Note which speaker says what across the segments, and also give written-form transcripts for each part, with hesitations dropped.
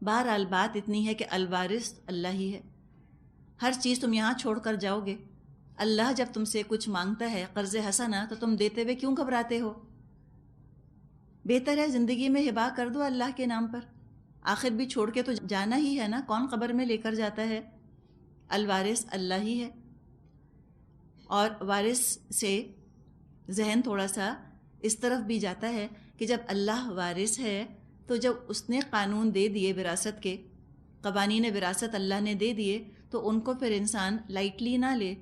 Speaker 1: بہرحال بات اتنی ہے کہ الوارث اللہ ہی ہے. ہر چیز تم یہاں چھوڑ کر جاؤ گے. اللہ جب تم سے کچھ مانگتا ہے قرض حسنہ تو تم دیتے ہوئے کیوں گھبراتے ہو؟ بہتر ہے زندگی میں ہبا کر دو اللہ کے نام پر. آخر بھی چھوڑ کے تو جانا ہی ہے نا، کون قبر میں لے کر جاتا ہے؟ الوارث اللہ ہی ہے. اور وارث سے ذہن تھوڑا سا اس طرف بھی جاتا ہے کہ جب اللہ وارث ہے تو جب اس نے قانون دے دیے وراثت کے، قوانین وراثت اللہ نے دے دیے، تو ان کو پھر انسان لائٹلی نہ لے،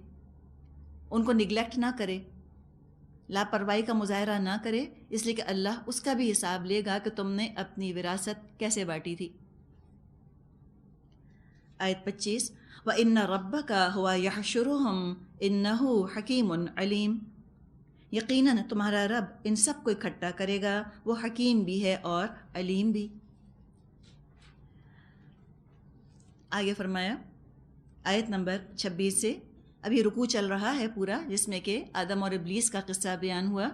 Speaker 1: ان کو نگلیکٹ نہ کرے، لاپرواہی کا مظاہرہ نہ کرے، اس لیے کہ اللہ اس کا بھی حساب لے گا کہ تم نے اپنی وراثت کیسے بانٹی تھی. آیت 25 وَإِنَّ رَبَّكَ هُوَ يَحْشُرُهُمْ إِنَّهُ حَكِيمٌ عَلِيمٌ. یقیناً تمہارا رب ان سب کو اکٹھا کرے گا، وہ حکیم بھی ہے اور علیم بھی. آگے فرمایا آیت نمبر 26 سے، ابھی رکوع چل رہا ہے پورا، جس میں کہ آدم اور ابلیس کا قصہ بیان ہوا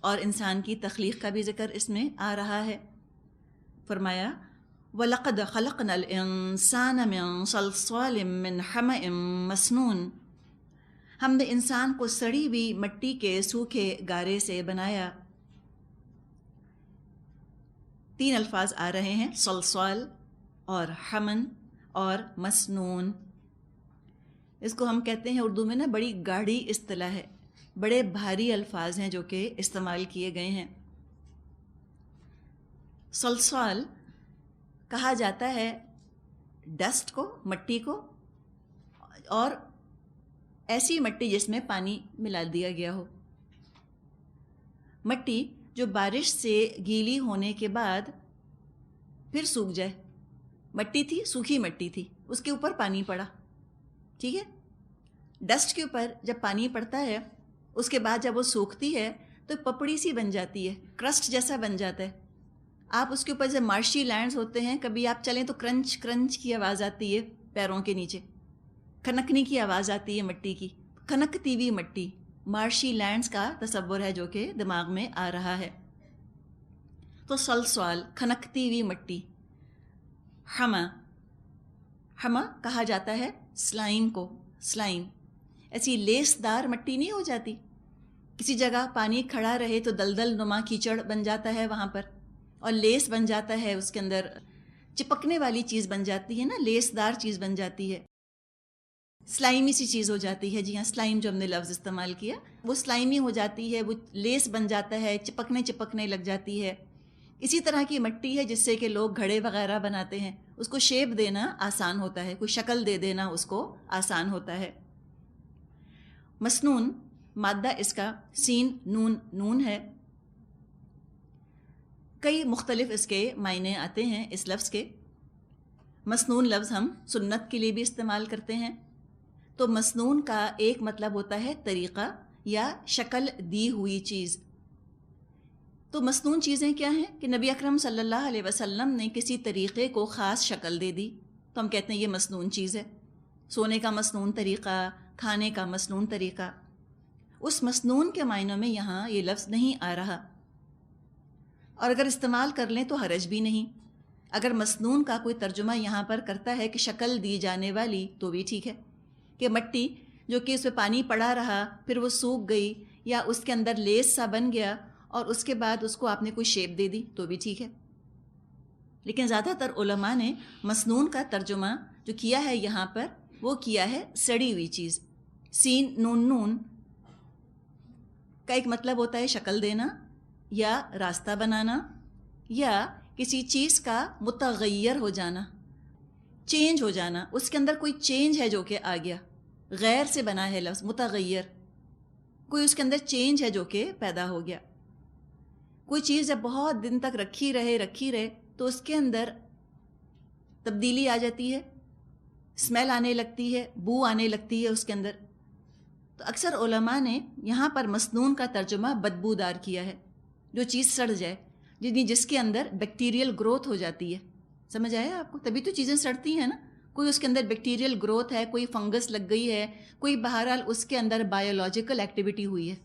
Speaker 1: اور انسان کی تخلیق کا بھی ذکر اس میں آ رہا ہے. فرمایا وَلَقَدْ خَلَقْنَا الْإِنسَانَ مِنْ صَلْصَالٍ مِّنْ حَمَإٍ مَّسْنُونٍ. ہم نے انسان کو سڑی ہوئی مٹی کے سوکھے گارے سے بنایا. 3 الفاظ آ رہے ہیں، صلصال اور حمن اور مسنون. اس کو ہم کہتے ہیں اردو میں نا، بڑی گاڑھی اصطلاح ہے، بڑے بھاری الفاظ ہیں جو کہ استعمال کیے گئے ہیں. صلصال کہا جاتا ہے ڈسٹ کو، مٹی کو، اور ایسی مٹی جس میں پانی ملا دیا گیا ہو. مٹی جو بارش سے گیلی ہونے کے بعد پھر سوکھ جائے. مٹی تھی، سوکھی مٹی تھی، اس کے اوپر پانی پڑا، ٹھیک ہے. ڈسٹ کے اوپر جب پانی پڑتا ہے اس کے بعد جب وہ سوکھتی ہے تو پپڑی سی بن جاتی ہے، کرسٹ جیسا بن جاتا ہے. آپ اس کے اوپر جب مارشی لینڈز ہوتے ہیں، کبھی آپ چلیں تو کرنچ کرنچ کی آواز آتی ہے پیروں کے نیچے، کھنکنے کی آواز آتی ہے مٹی کی. کھنکتی ہوئی مٹی، مارشی لینڈز کا تصور ہے جو کہ دماغ میں آ رہا ہے. تو صلصال کھنکتی ہوئی مٹی. حما کہا جاتا ہے سلائم کو. سلائم ایسی لیس دار مٹی نہیں ہو جاتی، کسی جگہ پانی کھڑا رہے تو دلدل نما کیچڑ بن جاتا ہے وہاں پر، اور لیس بن جاتا ہے، اس کے اندر چپکنے والی چیز بن جاتی ہے نا، لیس دار چیز بن جاتی ہے، سلائمی سی چیز ہو جاتی ہے. جی ہاں، سلائم جو ہم نے لفظ استعمال کیا، وہ سلائمی ہو جاتی ہے، وہ لیس بن جاتا ہے، چپکنے لگ جاتی ہے. اسی طرح کی مٹی ہے جس سے کہ لوگ گھڑے وغیرہ بناتے ہیں، اس کو شیپ دینا آسان ہوتا ہے، کوئی شکل دے دینا اس کو آسان ہوتا ہے. مسنون مادہ اس کا سین نون نون ہے. کئی مختلف اس کے معنی آتے ہیں اس لفظ کے. مسنون لفظ ہم سنت کے لیے بھی استعمال کرتے ہیں. تو مسنون کا ایک مطلب ہوتا ہے طریقہ یا شکل دی ہوئی چیز. تو مسنون چیزیں کیا ہیں کہ نبی اکرم صلی اللہ علیہ وسلم نے کسی طریقے کو خاص شکل دے دی تو ہم کہتے ہیں یہ مسنون چیز ہے. سونے کا مسنون طریقہ، کھانے کا مسنون طریقہ. اس مسنون کے معنوں میں یہاں یہ لفظ نہیں آ رہا، اور اگر استعمال کر لیں تو حرج بھی نہیں. اگر مسنون کا کوئی ترجمہ یہاں پر کرتا ہے کہ شکل دی جانے والی تو بھی ٹھیک ہے، کہ مٹی جو کہ اس پہ پانی پڑا رہا پھر وہ سوکھ گئی یا اس کے اندر لیس سا بن گیا اور اس کے بعد اس کو آپ نے کوئی شیپ دے دی تو بھی ٹھیک ہے. لیکن زیادہ تر علماء نے مسنون کا ترجمہ جو کیا ہے یہاں پر وہ کیا ہے سڑی ہوئی چیز. سین نون نون کا ایک مطلب ہوتا ہے شکل دینا یا راستہ بنانا یا کسی چیز کا متغیر ہو جانا، چینج ہو جانا. اس کے اندر کوئی چینج ہے جو کہ آ گیا، غیر سے بنا ہے لفظ متغیر، کوئی اس کے اندر چینج ہے جو کہ پیدا ہو گیا. کوئی چیز جب بہت دن تک رکھی رہے تو اس کے اندر تبدیلی آ جاتی ہے، اسمیل آنے لگتی ہے، بو آنے لگتی ہے اس کے اندر. تو اکثر علماء نے یہاں پر مسنون کا ترجمہ بدبودار کیا ہے، جو چیز سڑ جائے، جس کے اندر بیکٹیریل گروتھ ہو جاتی ہے. سمجھ آیا آپ کو؟ تبھی تو چیزیں سڑتی ہیں نا. کوئی اس کے اندر بیکٹیریل گروتھ ہے، کوئی فنگس لگ گئی ہے، کوئی بہرحال اس کے اندر بایولوجیکل ایکٹیویٹی ہوئی ہے.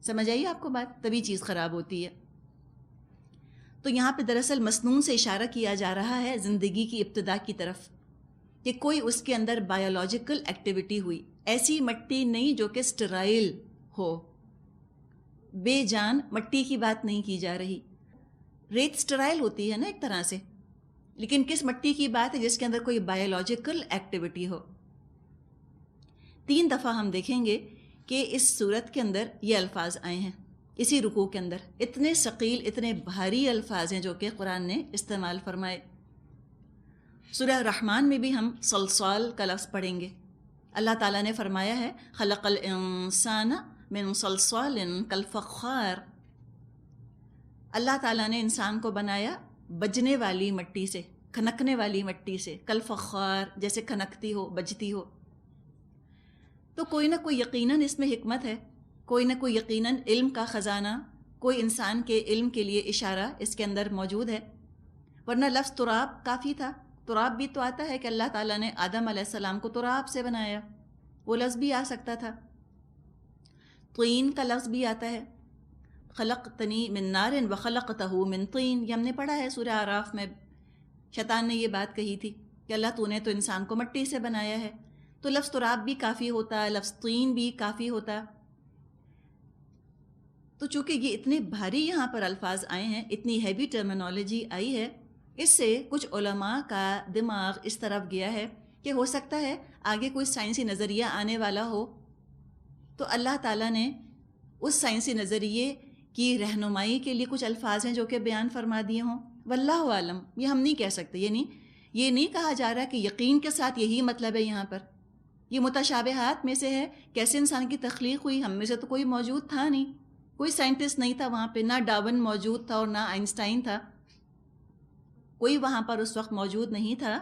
Speaker 1: سمجھ آئیے آپ کو بات؟ تبھی چیز خراب ہوتی ہے. تو یہاں پہ دراصل مسنون سے اشارہ کیا جا رہا ہے زندگی کی ابتدا کی طرف، کہ کوئی اس کے اندر بایولوجیکل ایکٹیویٹی ہوئی، ایسی مٹی نہیں جو کہ سٹرائل ہو، بے جان مٹی کی بات نہیں کی جا رہی۔ ریت سٹرائل ہوتی ہے نا ایک طرح سے، لیکن کس مٹی کی بات ہے؟ جس کے اندر کوئی بایولوجیکل ایکٹیویٹی ہو۔ 3 دفعہ ہم دیکھیں گے کہ اس صورت کے اندر یہ الفاظ آئے ہیں، اسی رکوع کے اندر اتنے ثقیل، اتنے بھاری الفاظ ہیں جو کہ قرآن نے استعمال فرمائے۔ سورہ رحمان میں بھی ہم صلصال کا لفظ پڑھیں گے۔ اللہ تعالیٰ نے فرمایا ہے خلق الانسان من صلصال کالفخار، اللہ تعالیٰ نے انسان کو بنایا بجنے والی مٹی سے، کھنکنے والی مٹی سے، کالفخار جیسے کھنکتی ہو، بجتی ہو۔ تو کوئی نہ کوئی یقیناً اس میں حکمت ہے، کوئی نہ کوئی یقیناً علم کا خزانہ، کوئی انسان کے علم کے لیے اشارہ اس کے اندر موجود ہے، ورنہ لفظ تراب کافی تھا۔ تراب بھی تو آتا ہے کہ اللہ تعالیٰ نے آدم علیہ السلام کو تراب سے بنایا، وہ لفظ بھی آ سکتا تھا۔ طین کا لفظ بھی آتا ہے، خلقتنی من نار وخلقتہ من طین، یہ ہم نے پڑھا ہے سورہ اعراف میں، شیطان نے یہ بات کہی تھی کہ اللہ تو نے تو انسان کو مٹی سے بنایا ہے، تو لفظ تراب بھی کافی ہوتا، لفظ طین بھی کافی ہوتا۔ تو چونکہ یہ اتنے بھاری یہاں پر الفاظ آئے ہیں، اتنی ہیوی ٹرمینالوجی آئی ہے، اس سے کچھ علماء کا دماغ اس طرف گیا ہے کہ ہو سکتا ہے آگے کوئی سائنسی نظریہ آنے والا ہو، تو اللہ تعالیٰ نے اس سائنسی نظریے کی رہنمائی کے لیے کچھ الفاظ ہیں جو کہ بیان فرما دیے ہوں۔ واللہ عالم، یہ ہم نہیں کہہ سکتے، یہ نہیں کہا جا رہا کہ یقین کے ساتھ یہی مطلب ہے یہاں پر۔ یہ متشابہات میں سے ہے، کیسے انسان کی تخلیق ہوئی، ہم میں سے تو کوئی موجود تھا نہیں، کوئی سائنٹسٹ نہیں تھا وہاں پہ، نہ ڈارون موجود تھا اور نہ آئنسٹائن تھا، کوئی وہاں پر اس وقت موجود نہیں تھا۔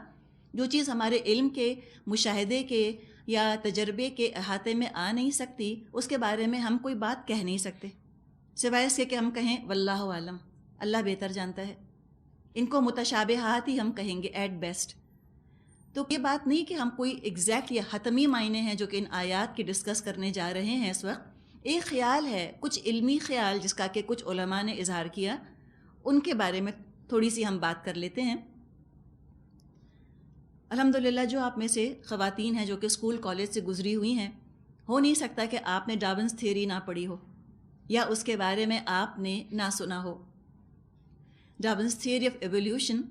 Speaker 1: جو چیز ہمارے علم کے، مشاہدے کے یا تجربے کے احاطے میں آ نہیں سکتی، اس کے بارے میں ہم کوئی بات کہہ نہیں سکتے، سوائے اس کے کہ ہم کہیں واللہ عالم، اللہ بہتر جانتا ہے۔ ان کو متشابہات ہی ہم کہیں گے ایٹ بیسٹ۔ تو یہ بات نہیں کہ ہم کوئی ایگزیکٹ یا حتمی معنی ہیں جو کہ ان آیات کی ڈسکس کرنے جا رہے ہیں اس وقت، ایک خیال ہے، کچھ علمی خیال جس کا کہ کچھ علماء نے اظہار کیا، ان کے بارے میں تھوڑی سی ہم بات کر لیتے ہیں۔ الحمدللہ جو آپ میں سے خواتین ہیں جو کہ اسکول کالج سے گزری ہوئی ہیں، ہو نہیں سکتا کہ آپ نے ڈارونز تھیوری نہ پڑھی ہو یا اس کے بارے میں آپ نے نہ سنا ہو۔ ڈارونز تھیوری آف ایولیوشن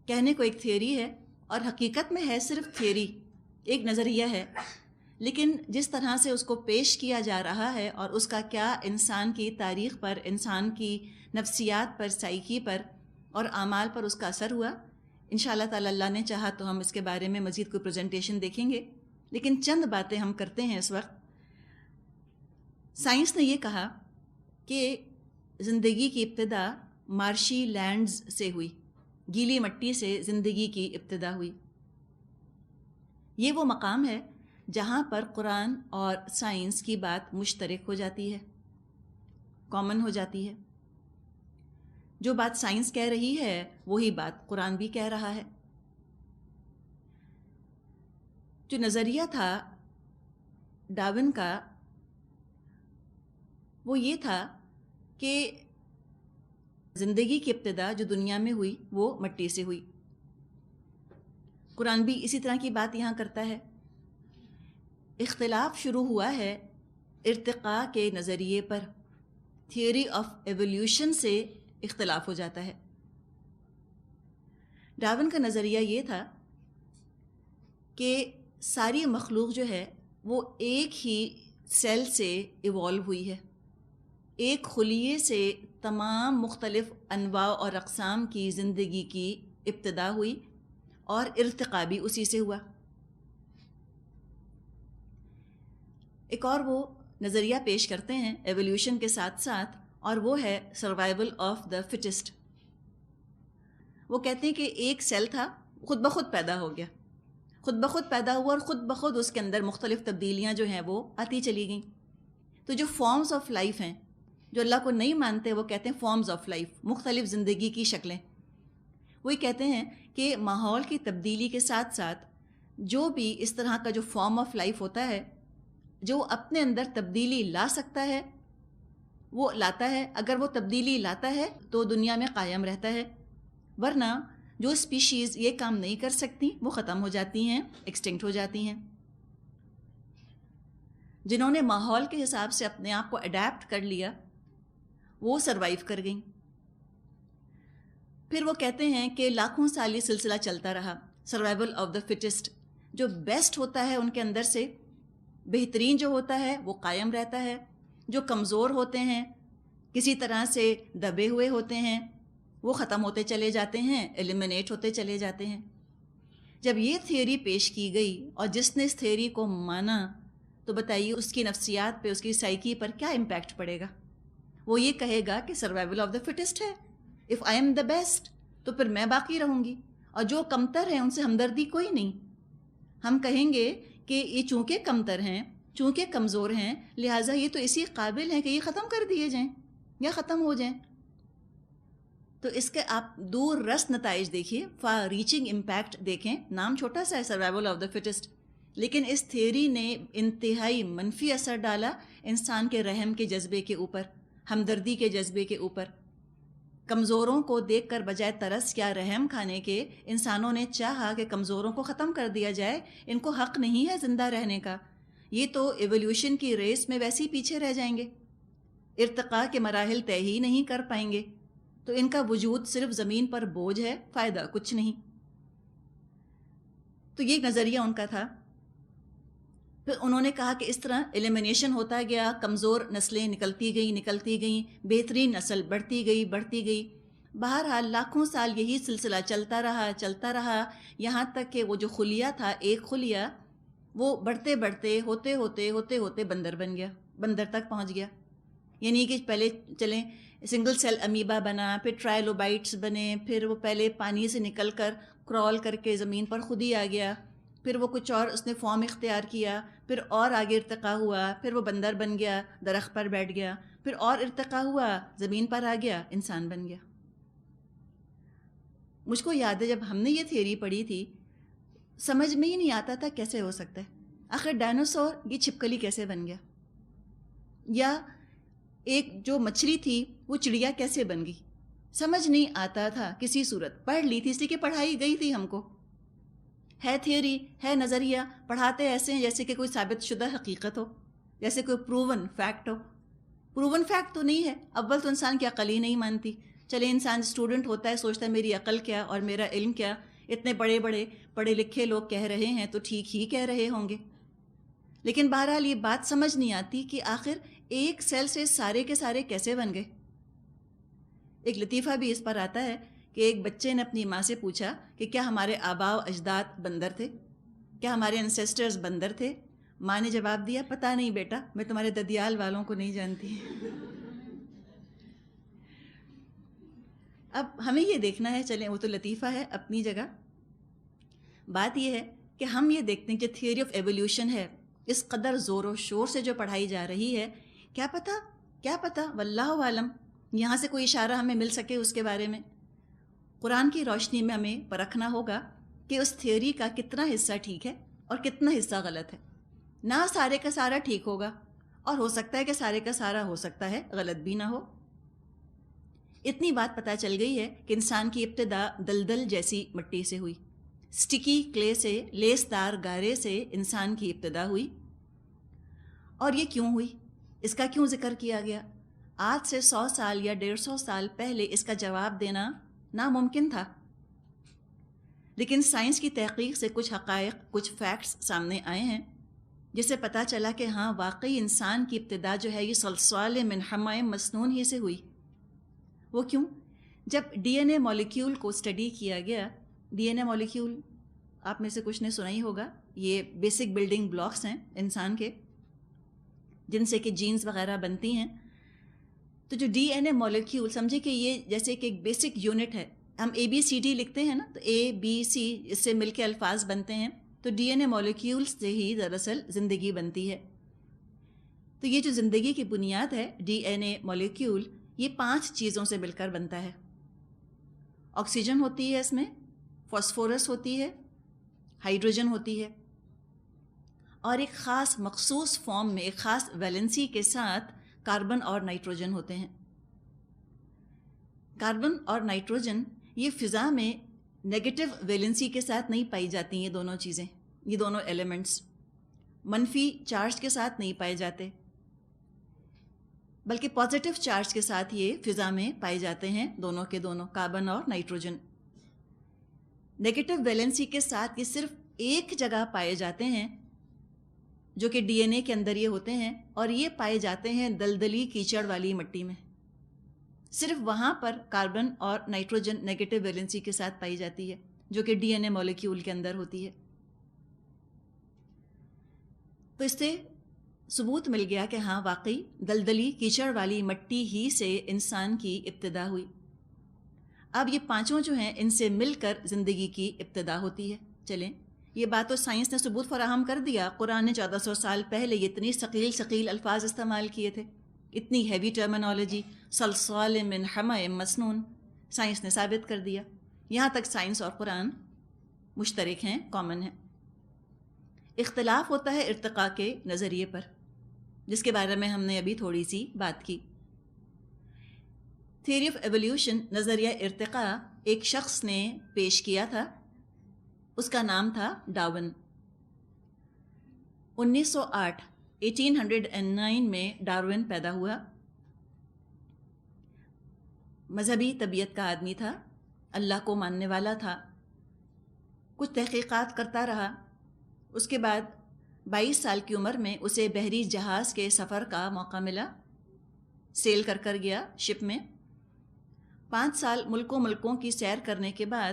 Speaker 1: کہنے کو ایک تھیوری ہے، اور حقیقت میں ہے صرف تھیوری، ایک نظریہ ہے، لیکن جس طرح سے اس کو پیش کیا جا رہا ہے اور اس کا کیا انسان کی تاریخ پر، انسان کی نفسیات پر، سائیکی پر اور اعمال پر اس کا اثر ہوا، انشاءاللہ تعالی اللہ نے چاہا تو ہم اس کے بارے میں مزید کوئی پریزنٹیشن دیکھیں گے، لیکن چند باتیں ہم کرتے ہیں اس وقت۔ سائنس نے یہ کہا کہ زندگی کی ابتدا مارشی لینڈز سے ہوئی، گیلی مٹی سے زندگی کی ابتدا ہوئی۔ یہ وہ مقام ہے جہاں پر قرآن اور سائنس کی بات مشترک ہو جاتی ہے، کامن ہو جاتی ہے۔ جو بات سائنس کہہ رہی ہے وہی بات قرآن بھی کہہ رہا ہے۔ جو نظریہ تھا ڈارون کا وہ یہ تھا کہ زندگی کی ابتدا جو دنیا میں ہوئی وہ مٹی سے ہوئی۔ قرآن بھی اسی طرح کی بات یہاں کرتا ہے۔ اختلاف شروع ہوا ہے ارتقاء کے نظریے پر، تھیوری آف ایولیوشن سے اختلاف ہو جاتا ہے۔ ڈارون کا نظریہ یہ تھا کہ ساری مخلوق جو ہے وہ ایک ہی سیل سے ایوالو ہوئی ہے، ایک خلیے سے تمام مختلف انواع اور اقسام کی زندگی کی ابتدا ہوئی اور ارتقاء بھی اسی سے ہوا۔ ایک اور وہ نظریہ پیش کرتے ہیں ایولیوشن کے ساتھ ساتھ، اور وہ ہے سروائیول آف دا فٹسٹ۔ وہ کہتے ہیں کہ ایک سیل تھا، خود بخود پیدا ہو گیا، خود بخود پیدا ہوا اور خود بخود اس کے اندر مختلف تبدیلیاں جو ہیں وہ آتی چلی گئیں۔ تو جو فارمز آف لائف ہیں، جو اللہ کو نہیں مانتے، وہ کہتے ہیں فارمز آف لائف، مختلف زندگی کی شکلیں۔ وہی کہتے ہیں کہ ماحول کی تبدیلی کے ساتھ ساتھ جو بھی اس طرح کا جو فارم آف لائف ہوتا ہے، جو اپنے اندر تبدیلی لا سکتا ہے، وہ لاتا ہے. اگر وہ تبدیلی لاتا ہے تو دنیا میں قائم رہتا ہے، ورنہ جو اسپیشیز یہ کام نہیں کر سکتی وہ ختم ہو جاتی ہیں، ایکسٹنکٹ ہو جاتی ہیں. جنہوں نے ماحول کے حساب سے اپنے آپ کو اڈیپٹ کر لیا وہ سروائیو کر گئیں. پھر وہ کہتے ہیں کہ لاکھوں سال یہ سلسلہ چلتا رہا، سروائیول آف دا فٹسٹ. جو بیسٹ ہوتا ہے ان کے اندر سے، بہترین جو ہوتا ہے وہ قائم رہتا ہے. جو کمزور ہوتے ہیں، کسی طرح سے دبے ہوئے ہوتے ہیں، وہ ختم ہوتے چلے جاتے ہیں، ایلیمنیٹ ہوتے چلے جاتے ہیں. جب یہ تھیوری پیش کی گئی اور جس نے اس تھیوری کو مانا تو بتائیے اس کی نفسیات پہ، اس کی سائیکی پر کیا امپیکٹ پڑے گا؟ وہ یہ کہے گا کہ سروائیول آف دا فٹسٹ ہے. If I am the best تو پھر میں باقی رہوں گی، اور جو کمتر ہیں ان سے ہمدردی کوئی نہیں. ہم کہیں گے کہ یہ چونکہ کمتر ہیں، چونکہ کمزور ہیں، لہٰذا یہ تو اسی قابل ہیں کہ یہ ختم کر دیے جائیں یا ختم ہو جائیں. تو اس کے آپ دور رس نتائج دیکھیے، فار ریچنگ امپیکٹ دیکھیں. نام چھوٹا سا ہے سروائیول آف دا فٹسٹ، لیکن اس تھیوری نے انتہائی منفی اثر ڈالا انسان کے رحم کے جذبے کے اوپر، ہمدردی کے جذبے کے اوپر. کمزوروں کو دیکھ کر بجائے ترس یا رحم کھانے کے، انسانوں نے چاہا کہ کمزوروں کو ختم کر دیا جائے. ان کو حق نہیں ہے زندہ رہنے کا، یہ تو ایولیوشن کی ریس میں ویسے ہی پیچھے رہ جائیں گے، ارتقاء کے مراحل طے ہی نہیں کر پائیں گے. تو ان کا وجود صرف زمین پر بوجھ ہے، فائدہ کچھ نہیں. تو یہ نظریہ ان کا تھا. پھر انہوں نے کہا کہ اس طرح ایلیمینیشن ہوتا گیا، کمزور نسلیں نکلتی گئیں، بہترین نسل بڑھتی گئی. بہرحال لاکھوں سال یہی سلسلہ چلتا رہا، یہاں تک کہ وہ جو خلیہ تھا، ایک خلیہ، وہ بڑھتے ہوتے بندر بن گیا، بندر تک پہنچ گیا. یعنی کہ پہلے چلیں سنگل سیل امیبا بنا، پھر ٹرائلوبائٹس بنے، پھر وہ پہلے پانی سے نکل کر کرال کر کے زمین پر خود ہی آ گیا، پھر وہ کچھ اور اس نے فارم اختیار کیا، پھر اور آگے ارتقاء ہوا، پھر وہ بندر بن گیا، درخت پر بیٹھ گیا، پھر اور ارتقاء ہوا، زمین پر آ گیا، انسان بن گیا. مجھ کو یاد ہے جب ہم نے یہ تھیوری پڑھی تھی، سمجھ میں ہی نہیں آتا تھا کیسے ہو سکتا ہے. آخر ڈائناسور یہ چھپکلی کیسے بن گیا، یا ایک جو مچھلی تھی وہ چڑیا کیسے بن گئی؟ سمجھ نہیں آتا تھا کسی صورت. پڑھ لی تھی، اس لیے کہ پڑھائی گئی تھی ہم کو. ہے تھیوری، ہے نظریہ، پڑھاتے ایسے ہیں جیسے کہ کوئی ثابت شدہ حقیقت ہو، جیسے کوئی پروون فیکٹ ہو. پروون فیکٹ تو نہیں ہے. اول تو انسان کی عقل ہی نہیں مانتی. چلے انسان اسٹوڈنٹ ہوتا ہے، سوچتا ہے میری عقل کیا اور میرا علم کیا، اتنے بڑے بڑے پڑھے لکھے لوگ کہہ رہے ہیں تو ٹھیک ہی کہہ رہے ہوں گے. لیکن بہرحال یہ بات سمجھ نہیں آتی کہ آخر ایک سیل سے سارے کے سارے کیسے بن گئے. ایک لطیفہ بھی اس پر آتا ہے کہ ایک بچے نے اپنی ماں سے پوچھا کہ کیا ہمارے آباء و اجداد بندر تھے، کیا ہمارے انسیسٹرز بندر تھے؟ ماں نے جواب دیا، پتہ نہیں بیٹا، میں تمہارے ددیال والوں کو نہیں جانتی. اب ہمیں یہ دیکھنا ہے، چلیں وہ تو لطیفہ ہے اپنی جگہ، بات یہ ہے کہ ہم یہ دیکھتے ہیں کہ تھیوری آف ایولیوشن ہے، اس قدر زور و شور سے جو پڑھائی جا رہی ہے، کیا پتہ واللہ عالم یہاں سے کوئی اشارہ ہمیں مل سکے اس کے بارے میں. قرآن کی روشنی میں ہمیں پرکھنا ہوگا کہ اس تھیوری کا کتنا حصہ ٹھیک ہے اور کتنا حصہ غلط ہے. نہ سارے کا سارا ٹھیک ہوگا، اور ہو سکتا ہے کہ سارے کا سارا ہو سکتا ہے غلط بھی نہ ہو. اتنی بات پتہ چل گئی ہے کہ انسان کی ابتدا دلدل جیسی مٹی سے ہوئی، سٹکی کلے سے، لیس دار گارے سے انسان کی ابتدا ہوئی. اور یہ کیوں ہوئی، اس کا کیوں ذکر کیا گیا؟ آج سے 100 سال یا 150 سال پہلے اس کا جواب دینا ناممکن تھا. لیکن سائنس کی تحقیق سے کچھ حقائق، کچھ فیکٹس سامنے آئے ہیں جس سے پتہ چلا کہ ہاں واقعی انسان کی ابتدا جو ہے یہ صلصال من حمأ مسنون ہی سے ہوئی. وہ کیوں؟ جب ڈی این اے مالیکیول کو اسٹڈی کیا گیا، ڈی این اے مالیکیول آپ میں سے کچھ نے سنا ہی ہوگا، یہ بیسک بلڈنگ بلاکس ہیں انسان کے، جن سے کہ جینز وغیرہ بنتی ہیں. تو جو ڈی این اے مالیکیول، سمجھے کہ یہ جیسے کہ ایک بیسک یونٹ ہے. ہم ABCD لکھتے ہیں نا، تو ABC اس سے مل کے الفاظ بنتے ہیں. تو ڈی این اے مالیکیول سے ہی دراصل زندگی بنتی ہے. تو یہ جو زندگی کی بنیاد ہے ڈی این اے مالیکیول، یہ 5 چیزوں سے مل کر بنتا ہے. آکسیجن ہوتی ہے اس میں، فاسفورس ہوتی ہے، ہائیڈروجن ہوتی ہے، اور ایک خاص مخصوص فارم میں ایک خاص ویلنسی کے ساتھ کاربن اور نائٹروجن ہوتے ہیں۔ کاربن اور نائٹروجن یہ فضا میں نیگیٹو ویلنسی کے ساتھ نہیں پائی جاتی، یہ دونوں چیزیں، یہ دونوں ایلیمنٹس منفی چارج کے ساتھ نہیں پائے جاتے، بلکہ پازیٹیو چارج کے ساتھ یہ فضا میں پائے جاتے ہیں، دونوں کے دونوں، کاربن اور نائٹروجن۔ نیگیٹو ویلنسی کے ساتھ یہ صرف ایک جگہ پائے جاتے ہیں، جو کہ ڈی این اے کے اندر یہ ہوتے ہیں، اور یہ پائے جاتے ہیں دلدلی کیچڑ والی مٹی میں۔ صرف وہاں پر کاربن اور نائٹروجن نیگیٹو ویلنسی کے ساتھ پائی جاتی ہے، جو کہ ڈی این اے مولیکیول کے اندر ہوتی ہے۔ تو اس سے ثبوت مل گیا کہ ہاں واقعی دلدلی کیچڑ والی مٹی ہی سے انسان کی ابتدا ہوئی۔ اب یہ پانچوں جو ہیں ان سے مل کر زندگی کی ابتدا ہوتی ہے۔ چلیں، یہ بات تو سائنس نے ثبوت فراہم کر دیا، قرآن نے 1400 سال پہلے یہ اتنی ثقیل الفاظ استعمال کیے تھے، اتنی ہیوی ٹرمنالوجی، صلصال من حمأ مسنون، سائنس نے ثابت کر دیا۔ یہاں تک سائنس اور قرآن مشترک ہیں، کامن ہیں۔ اختلاف ہوتا ہے ارتقاء کے نظریے پر، جس کے بارے میں ہم نے ابھی تھوڑی سی بات کی۔ تھیوری آف ایولیوشن، نظریہ ارتقاء، ایک شخص نے پیش کیا تھا، اس کا نام تھا ڈارون۔ 1809 میں ڈارون پیدا ہوا۔ مذہبی طبیعت کا آدمی تھا، اللہ کو ماننے والا تھا، کچھ تحقیقات کرتا رہا۔ اس کے بعد 22 سال کی عمر میں اسے بحری جہاز کے سفر کا موقع ملا، سیل کر گیا شپ میں۔ 5 سال ملکوں کی سیر کرنے کے بعد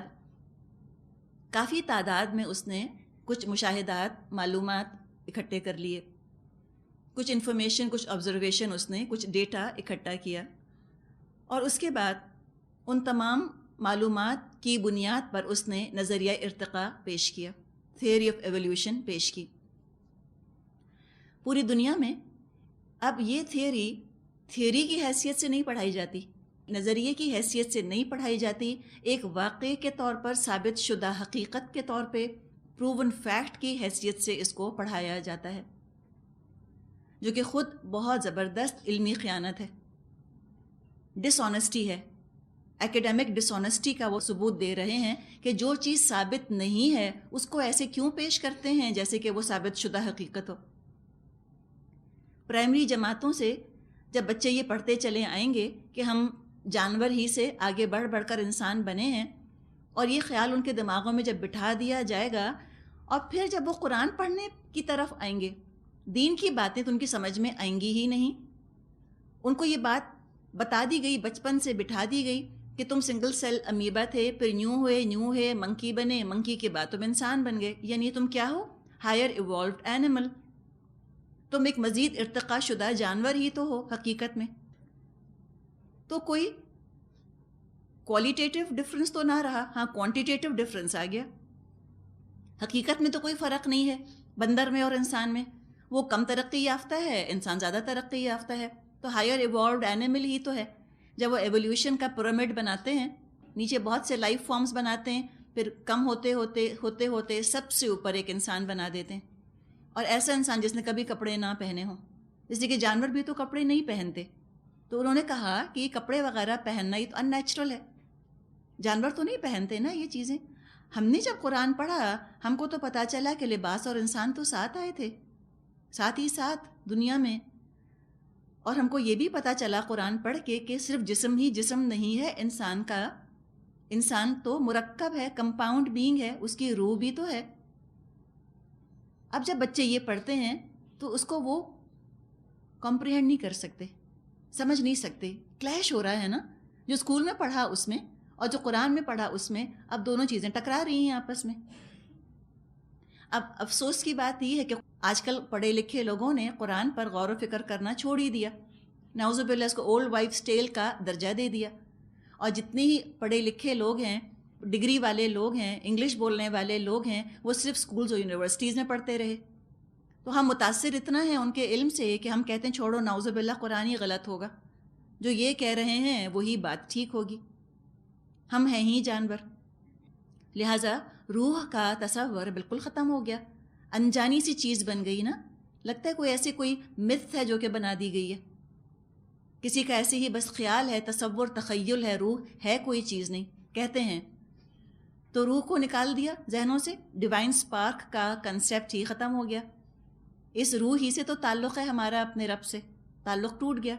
Speaker 1: کافی تعداد میں اس نے کچھ مشاہدات، معلومات اکٹھے کر لیے، کچھ انفارمیشن، کچھ آبزرویشن، اس نے کچھ ڈیٹا اکٹھا کیا، اور اس کے بعد ان تمام معلومات کی بنیاد پر اس نے نظریہ ارتقاء پیش کیا، تھیوری آف ایولیوشن پیش کی۔ پوری دنیا میں اب یہ تھیوری کی حیثیت سے نہیں پڑھائی جاتی، نظریے کی حیثیت سے نہیں پڑھائی جاتی، ایک واقعے کے طور پر ثابت شدہ حقیقت کے طور پہ پروون فیکٹ کی حیثیت سے اس کو پڑھایا جاتا ہے، جو کہ خود بہت زبردست علمی خیانت ہے، ڈس آنیسٹی ہے، ایکیڈیمک ڈس آنیسٹی کا وہ ثبوت دے رہے ہیں کہ جو چیز ثابت نہیں ہے اس کو ایسے کیوں پیش کرتے ہیں جیسے کہ وہ ثابت شدہ حقیقت ہو۔ پرائمری جماعتوں سے جب بچے یہ پڑھتے چلے آئیں گے کہ ہم جانور ہی سے آگے بڑھ کر انسان بنے ہیں، اور یہ خیال ان کے دماغوں میں جب بٹھا دیا جائے گا، اور پھر جب وہ قرآن پڑھنے کی طرف آئیں گے، دین کی باتیں تو ان کی سمجھ میں آئیں گی ہی نہیں۔ ان کو یہ بات بتا دی گئی، بچپن سے بٹھا دی گئی کہ تم سنگل سیل امیبا تھے، پھر نیو ہوئے منکی بنے، منکی کے بعد تم انسان بن گئے، یعنی تم کیا ہو؟ ہائر ایوالوڈ اینیمل، تم ایک مزید ارتقا شدہ جانور ہی تو ہو حقیقت میں۔ تو کوئی کوالٹیٹیو ڈفرنس تو نہ رہا، ہاں کوانٹیٹیو ڈفرنس آ گیا۔ حقیقت میں تو کوئی فرق نہیں ہے بندر میں اور انسان میں، وہ کم ترقی یافتہ ہے، انسان زیادہ ترقی یافتہ ہے، تو ہائر ایوالوڈ اینیمل ہی تو ہے۔ جب وہ ایولیوشن کا پیرامڈ بناتے ہیں، نیچے بہت سے لائف فارمز بناتے ہیں، پھر کم ہوتے سب سے اوپر ایک انسان بنا دیتے ہیں، اور ایسا انسان جس نے کبھی کپڑے نہ پہنے ہوں، اس لیے کہ جانور بھی تو کپڑے نہیں پہنتے۔ تو انہوں نے کہا کہ یہ کپڑے وغیرہ پہننا یہ تو ان نیچرل ہے، جانور تو نہیں پہنتے نا یہ چیزیں۔ ہم نے جب قرآن پڑھا، ہم کو تو پتہ چلا کہ لباس اور انسان تو ساتھ آئے تھے، ساتھ ہی ساتھ دنیا میں، اور ہم کو یہ بھی پتہ چلا قرآن پڑھ کے کہ صرف جسم ہی جسم نہیں ہے انسان کا، انسان تو مرکب ہے، کمپاؤنڈ بینگ ہے، اس کی روح بھی تو ہے۔ اب جب بچے یہ پڑھتے ہیں تو اس کو وہ کمپریہنڈ نہیں کر سکتے، سمجھ نہیں سکتے، کلیش ہو رہا ہے نا، جو اسکول میں پڑھا اس میں اور جو قرآن میں پڑھا اس میں، اب دونوں چیزیں ٹکرا رہی ہیں آپس میں۔ اب افسوس کی بات یہ ہے کہ آج کل پڑھے لکھے لوگوں نے قرآن پر غور و فکر کرنا چھوڑ ہی دیا، نعوذ باللہ اس کو اولڈ وائفز ٹیل کا درجہ دے دیا، اور جتنے ہی پڑھے لکھے لوگ ہیں، ڈگری والے لوگ ہیں، انگلش بولنے والے لوگ ہیں، وہ صرف سکولز اور یونیورسٹیز میں پڑھتے رہے۔ تو ہم متاثر اتنا ہیں ان کے علم سے کہ ہم کہتے ہیں چھوڑو، نعوذ باللہ قرآن ہی غلط ہوگا، جو یہ کہہ رہے ہیں وہی بات ٹھیک ہوگی، ہم ہیں ہی جانور۔ لہٰذا روح کا تصور بالکل ختم ہو گیا، انجانی سی چیز بن گئی نا، لگتا ہے کوئی ایسی کوئی متھ ہے جو کہ بنا دی گئی ہے۔ کسی کا ایسے ہی بس خیال ہے، تصور، تخیل ہے، روح ہے کوئی چیز نہیں کہتے ہیں، تو روح کو نکال دیا ذہنوں سے، ڈیوائن سپارک کا کنسیپٹ ہی ختم ہو گیا. اس روح ہی سے تو تعلق ہے ہمارا اپنے رب سے، تعلق ٹوٹ گیا.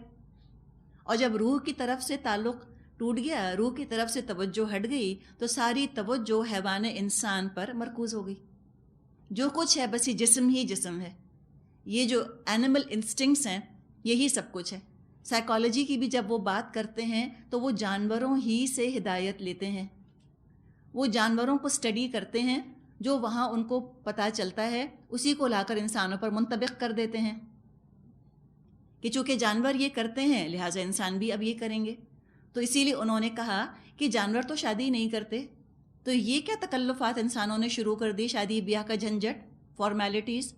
Speaker 1: اور جب روح کی طرف سے تعلق ٹوٹ گیا، روح کی طرف سے توجہ ہٹ گئی، تو ساری توجہ حیوان انسان پر مرکوز ہو گئی. جو کچھ ہے بس یہ جسم ہی جسم ہے. یہ جو اینیمل انسٹنکٹس ہیں یہی سب کچھ ہے. سائیکالوجی کی بھی جب وہ بات کرتے ہیں تو وہ جانوروں ہی سے ہدایت لیتے ہیں. وہ جانوروں کو اسٹڈی کرتے ہیں، جو وہاں ان کو پتہ چلتا ہے اسی کو لا کر انسانوں پر منطبق کر دیتے ہیں کہ چونکہ جانور یہ کرتے ہیں لہٰذا انسان بھی اب یہ کریں گے. تو اسی لیے انہوں نے کہا کہ جانور تو شادی نہیں کرتے، تو یہ کیا تکلفات انسانوں نے شروع کر دی، شادی بیاہ کا جھنجھٹ، فارمیلٹیز.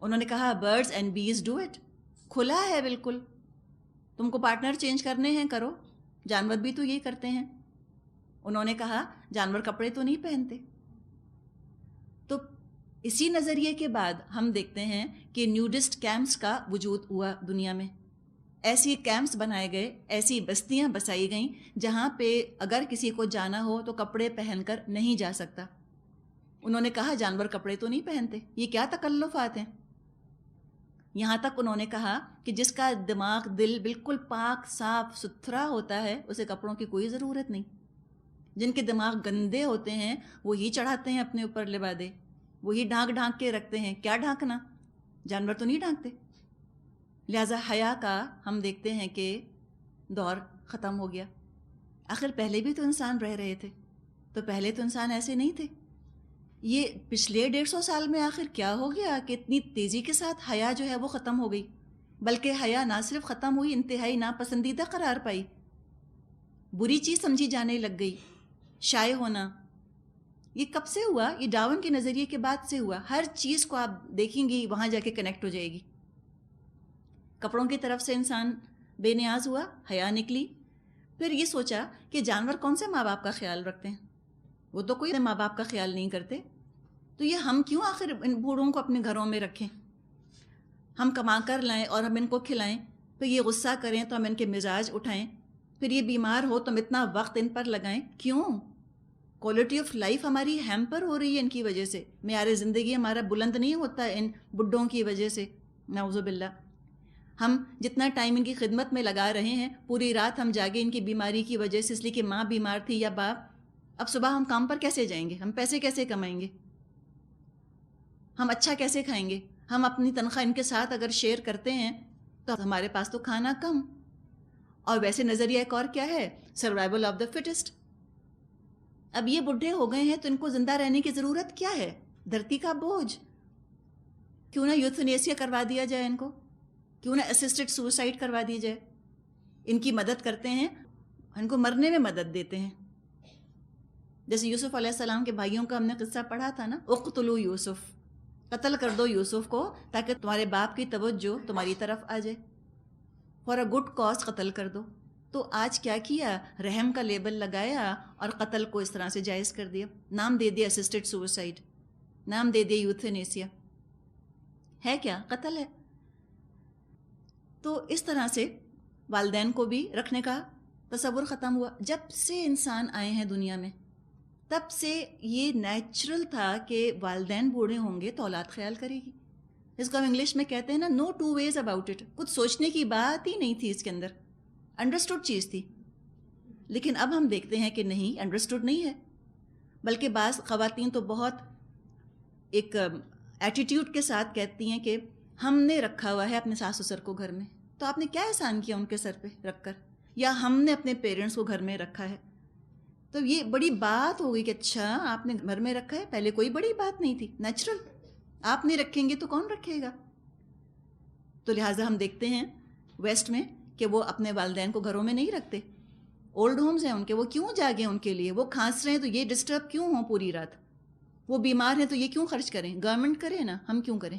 Speaker 1: انہوں نے کہا birds and bees do it, کھلا ہے بالکل، تم کو پارٹنر چینج کرنے ہیں کرو، جانور بھی تو یہ کرتے ہیں. انہوں نے کہا جانور کپڑے تو نہیں پہنتے. تو اسی نظریے کے بعد ہم دیکھتے ہیں کہ نیوڈسٹ کیمپس کا وجود ہوا دنیا میں. ایسی کیمپس بنائے گئے، ایسی بستیاں بسائی گئیں جہاں پہ اگر کسی کو جانا ہو تو کپڑے پہن کر نہیں جا سکتا. انہوں نے کہا جانور کپڑے تو نہیں پہنتے، یہ کیا تکلفات ہیں. یہاں تک انہوں نے کہا کہ جس کا دماغ دل بالکل پاک صاف ستھرا ہوتا ہے اسے کپڑوں کی کوئی ضرورت نہیں. جن کے دماغ گندے ہوتے ہیں وہی چڑھاتے ہیں اپنے اوپر لبادے، وہی ڈھانک ڈھانک کے رکھتے ہیں. کیا ڈھانکنا، جانور تو نہیں ڈھانکتے. لہٰذا حیا کا ہم دیکھتے ہیں کہ دور ختم ہو گیا. آخر پہلے بھی تو انسان رہ رہے تھے، تو پہلے تو انسان ایسے نہیں تھے. یہ پچھلے 150 سال میں آخر کیا ہو گیا کہ اتنی تیزی کے ساتھ حیا جو ہے وہ ختم ہو گئی. بلکہ حیا نہ صرف ختم ہوئی، انتہائی ناپسندیدہ قرار پائی، بری چیز سمجھی جانے لگ گئی. شائع ہونا یہ کب سے ہوا؟ یہ ڈارون کے نظریے کے بعد سے ہوا. ہر چیز کو آپ دیکھیں گی وہاں جا کے کنیکٹ ہو جائے گی. کپڑوں کی طرف سے انسان بے نیاز ہوا، حیا نکلی. پھر یہ سوچا کہ جانور کون سے ماں باپ کا خیال رکھتے ہیں، وہ تو کوئی ماں باپ کا خیال نہیں کرتے، تو یہ ہم کیوں آخر ان بوڑھوں کو اپنے گھروں میں رکھیں، ہم کما کر لائیں اور ہم ان کو کھلائیں، پھر یہ غصہ کریں تو ہم ان کے مزاج اٹھائیں، پھر یہ بیمار ہو تو ہم اتنا وقت ان پر لگائیں. کیوں؟ کوالٹی آف لائف ہماری ہیمپر ہو رہی ہے ان کی وجہ سے. معیار زندگی ہمارا بلند نہیں ہوتا ان بڈھوں کی وجہ سے، نعوذ باللہ. ہم جتنا ٹائم ان کی خدمت میں لگا رہے ہیں، پوری رات ہم جاگے ان کی بیماری کی وجہ سے، اس لیے کہ ماں بیمار تھی یا باپ. اب صبح ہم کام پر کیسے جائیں گے، ہم پیسے کیسے کمائیں گے، ہم اچھا کیسے کھائیں گے. ہم اپنی تنخواہ ان کے ساتھ اگر شیئر کرتے ہیں تو ہمارے پاس تو کھانا کم. اور ویسے نظریہ ایک اور کیا ہے، سروائیول آف دا فٹسٹ. اب یہ بڈھے ہو گئے ہیں تو ان کو زندہ رہنے کی ضرورت کیا ہے، دھرتی کا بوجھ. کیوں نہ یوتھنیسیا کروا دیا جائے ان کو، کیوں نہ اسسٹڈ سوسائڈ کروا دی جائے. ان کی مدد کرتے ہیں، ان کو مرنے میں مدد دیتے ہیں. جیسے یوسف علیہ السلام کے بھائیوں کا ہم نے قصہ پڑھا تھا نا، اقتلوا یوسف، قتل کر دو یوسف کو تاکہ تمہارے باپ کی توجہ تمہاری طرف آ جائے. فار اے گڈ کاز قتل کر دو. تو آج کیا کیا، رحم کا لیبل لگایا اور قتل کو اس طرح سے جائز کر دیا. نام دے دیا اسسٹڈ سوسائڈ، نام دے دیا یوتھنیسیا. ہے کیا؟ قتل ہے. تو اس طرح سے والدین کو بھی رکھنے کا تصور ختم ہوا. جب سے انسان آئے ہیں دنیا میں تب سے یہ نیچرل تھا کہ والدین بوڑھے ہوں گے تو اولاد خیال کرے گی. اس کو ہم انگلش میں کہتے ہیں نا، نو ٹو ویز اباؤٹ اٹ. کچھ سوچنے کی بات ہی نہیں تھی اس کے اندر، انڈرسٹوڈ چیز تھی. لیکن اب ہم دیکھتے ہیں کہ نہیں، انڈرسٹوڈ نہیں ہے. بلکہ بعض خواتین تو بہت ایک ایٹیٹیوڈ کے ساتھ کہتی ہیں کہ ہم نے رکھا ہوا ہے اپنے ساس سسر کو گھر میں. تو آپ نے کیا احسان کیا ان کے سر پہ رکھ کر، یا ہم نے اپنے پیرنٹس کو گھر میں رکھا ہے. تو یہ بڑی بات ہو گئی کہ اچھا آپ نے گھر میں رکھا ہے. پہلے کوئی بڑی بات نہیں تھی، نیچرل. آپ نہیں رکھیں گے تو کون رکھے گا. تو لہٰذا ہم دیکھتے ہیں ویسٹ میں کہ وہ اپنے والدین کو گھروں میں نہیں رکھتے. اولڈ ہومز ہیں ان کے، وہ کیوں جاگیں ان کے لیے. وہ کھانس رہے ہیں تو یہ ڈسٹرب کیوں ہوں پوری رات. وہ بیمار ہیں تو یہ کیوں خرچ کریں، گورنمنٹ کرے نا، ہم کیوں کریں.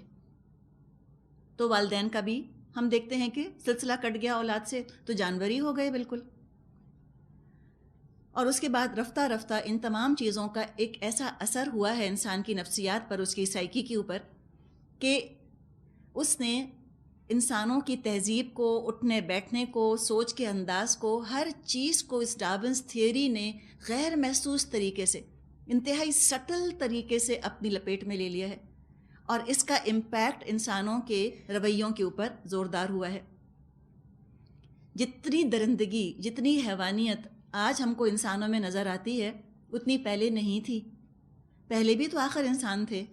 Speaker 1: تو والدین کا بھی ہم دیکھتے ہیں کہ سلسلہ کٹ گیا اولاد سے، تو جانور ہی ہو گئے بالکل. اور اس کے بعد رفتہ رفتہ ان تمام چیزوں کا ایک ایسا اثر ہوا ہے انسان کی نفسیات پر، اس کی سائیکی کے اوپر، کہ اس نے انسانوں کی تہذیب کو، اٹھنے بیٹھنے کو، سوچ کے انداز کو، ہر چیز کو اس ڈارونس تھیوری نے غیر محسوس طریقے سے، انتہائی سٹل طریقے سے اپنی لپیٹ میں لے لیا ہے، اور اس کا امپیکٹ انسانوں کے رویوں کے اوپر زوردار ہوا ہے۔ جتنی درندگی، جتنی حیوانیت آج ہم کو انسانوں میں نظر آتی ہے اتنی پہلے نہیں تھی۔ پہلے بھی تو آخر انسان تھے،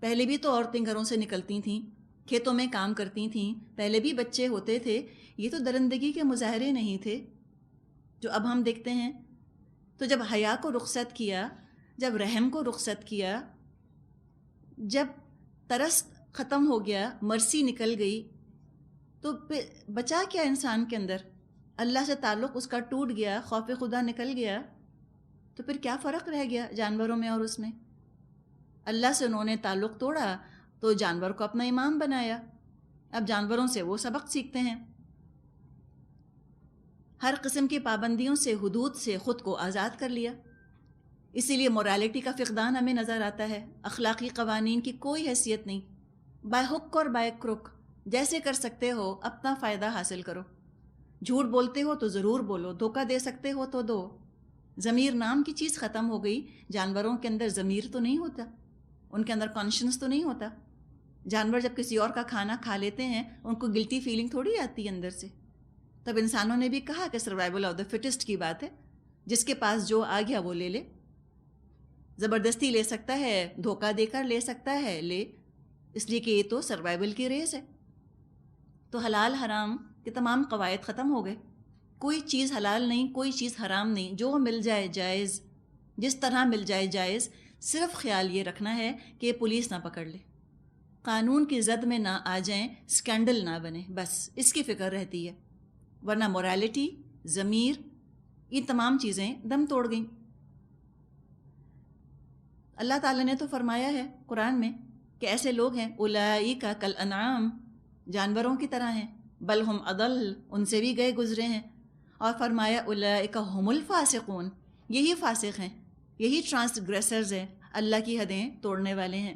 Speaker 1: پہلے بھی تو عورتیں گھروں سے نکلتی تھیں، کھیتوں میں کام کرتی تھیں، پہلے بھی بچے ہوتے تھے۔ یہ تو درندگی کے مظاہرے نہیں تھے جو اب ہم دیکھتے ہیں۔ تو جب حیا کو رخصت کیا، جب رحم کو رخصت کیا، جب ترس ختم ہو گیا، مرسی نکل گئی، تو بچا کیا انسان کے اندر؟ اللہ سے تعلق اس کا ٹوٹ گیا، خوف خدا نکل گیا، تو پھر کیا فرق رہ گیا جانوروں میں اور اس میں؟ اللہ سے انہوں نے تعلق توڑا تو جانور کو اپنا امام بنایا، اب جانوروں سے وہ سبق سیکھتے ہیں۔ ہر قسم کی پابندیوں سے، حدود سے خود کو آزاد کر لیا۔ اسی لیے مورالٹی کا فقدان ہمیں نظر آتا ہے، اخلاقی قوانین کی کوئی حیثیت نہیں، بائی ہک اور بائی کروک، جیسے کر سکتے ہو اپنا فائدہ حاصل کرو، جھوٹ بولتے ہو تو ضرور بولو، دھوکہ دے سکتے ہو تو دو۔ ضمیر نام کی چیز ختم ہو گئی۔ جانوروں کے اندر ضمیر تو نہیں ہوتا، ان کے اندر کانشنس تو نہیں ہوتا۔ جانور جب کسی اور کا کھانا کھا لیتے ہیں ان کو گلٹی فیلنگ تھوڑی آتی ہے اندر سے۔ تب انسانوں نے بھی کہا کہ سروائیول آف دا فٹسٹ کی بات ہے، جس کے پاس جو آ گیا وہ لے لے، زبردستی لے سکتا ہے، دھوکہ دے کر لے سکتا ہے، لے، اس لیے کہ یہ تو سروائیول کی ریس ہے۔ تو حلال حرام کے تمام قواعد ختم ہو گئے، کوئی چیز حلال نہیں، کوئی چیز حرام نہیں، جو مل جائے جائز، جس طرح مل جائے جائز۔ صرف خیال یہ رکھنا ہے کہ پولیس نہ پکڑ لے، قانون کی زد میں نہ آ جائیں، سکینڈل نہ بنے، بس اس کی فکر رہتی ہے، ورنہ مورالٹی، ضمیر، یہ تمام چیزیں دم توڑ گئیں۔ اللہ تعالیٰ نے تو فرمایا ہے قرآن میں کہ ایسے لوگ ہیں اولئک کالانعام، جانوروں کی طرح ہیں، بل ہم اضل، ان سے بھی گئے گزرے ہیں، اور فرمایا اولئک هم الفاسقون، یہی فاسق ہیں، یہی ٹرانسگریسرز ہیں، اللہ کی حدیں توڑنے والے ہیں۔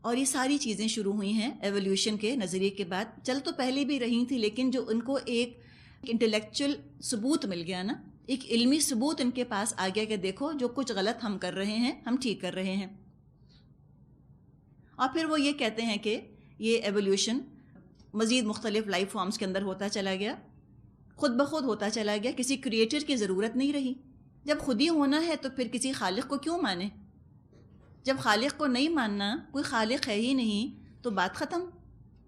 Speaker 1: اور یہ ساری چیزیں شروع ہوئی ہیں ایولیوشن کے نظریے کے بعد، چل تو پہلے بھی رہی تھی، لیکن جو ان کو ایک انٹلیکچوئل ثبوت مل گیا نا، ایک علمی ثبوت ان کے پاس آ گیا کہ دیکھو جو کچھ غلط ہم کر رہے ہیں ہم ٹھیک کر رہے ہیں۔ اور پھر وہ یہ کہتے ہیں کہ یہ ایولیوشن مزید مختلف لائف فارمز کے اندر ہوتا چلا گیا، خود بخود ہوتا چلا گیا، کسی کریٹر کی ضرورت نہیں رہی۔ جب خود ہی ہونا ہے تو پھر کسی خالق کو کیوں مانے؟ جب خالق کو نہیں ماننا، کوئی خالق ہے ہی نہیں، تو بات ختم۔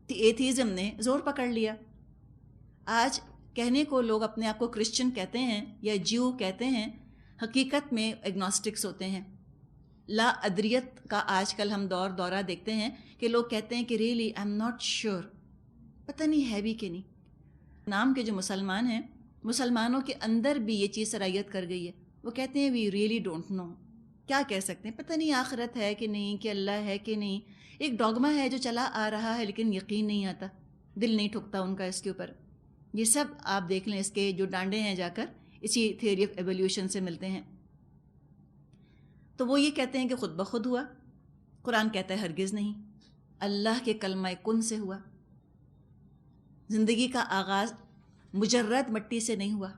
Speaker 1: ایتھیزم نے زور پکڑ لیا۔ آج کہنے کو لوگ اپنے آپ کو کرسچن کہتے ہیں یا جیو کہتے ہیں، حقیقت میں ایگنوسٹکس ہوتے ہیں۔ لا ادریت کا آج کل ہم دورہ دیکھتے ہیں کہ لوگ کہتے ہیں کہ really I am not sure, پتہ نہیں ہے بھی کہ نہیں۔ نام کے جو مسلمان ہیں، مسلمانوں کے اندر بھی یہ چیز سرایت کر گئی ہے، وہ کہتے ہیں وی ریئلی ڈونٹ نو، کیا کہہ سکتے ہیں، پتہ نہیں آخرت ہے کہ نہیں، کہ اللہ ہے کہ نہیں۔ ایک ڈوگما ہے جو چلا آ رہا ہے لیکن یقین نہیں آتا، دل نہیں ٹھکتا ان کا اس کے اوپر۔ یہ سب آپ دیکھ لیں، اس کے جو ڈانڈے ہیں جا کر اسی تھیوری آف ایولیوشن سے ملتے ہیں۔ تو وہ یہ کہتے ہیں کہ خود بخود ہوا، قرآن کہتا ہے ہرگز نہیں، اللہ کے کلمہ کن سے ہوا۔ زندگی کا آغاز مجرد مٹی سے نہیں ہوا،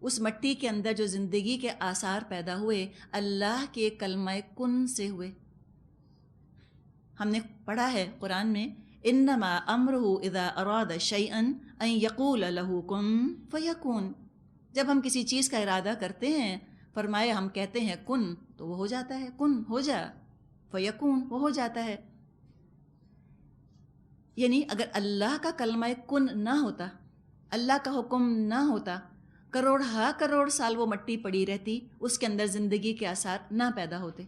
Speaker 1: اس مٹی کے اندر جو زندگی کے آثار پیدا ہوئے اللہ کے کلمہ کن سے ہوئے۔ ہم نے پڑھا ہے قرآن میں انما امرہ اذا اراد شیئا ان یقول لہ کن فیکون، جب ہم کسی چیز کا ارادہ کرتے ہیں، فرمائے ہم کہتے ہیں کن تو وہ ہو جاتا ہے، کن ہو جا، فیکون وہ ہو جاتا ہے۔ یعنی اگر اللہ کا کلمہ کن نہ ہوتا، اللہ کا حکم نہ ہوتا، کروڑ سال وہ مٹی پڑی رہتی، اس کے اندر زندگی کے آثار نہ پیدا ہوتے۔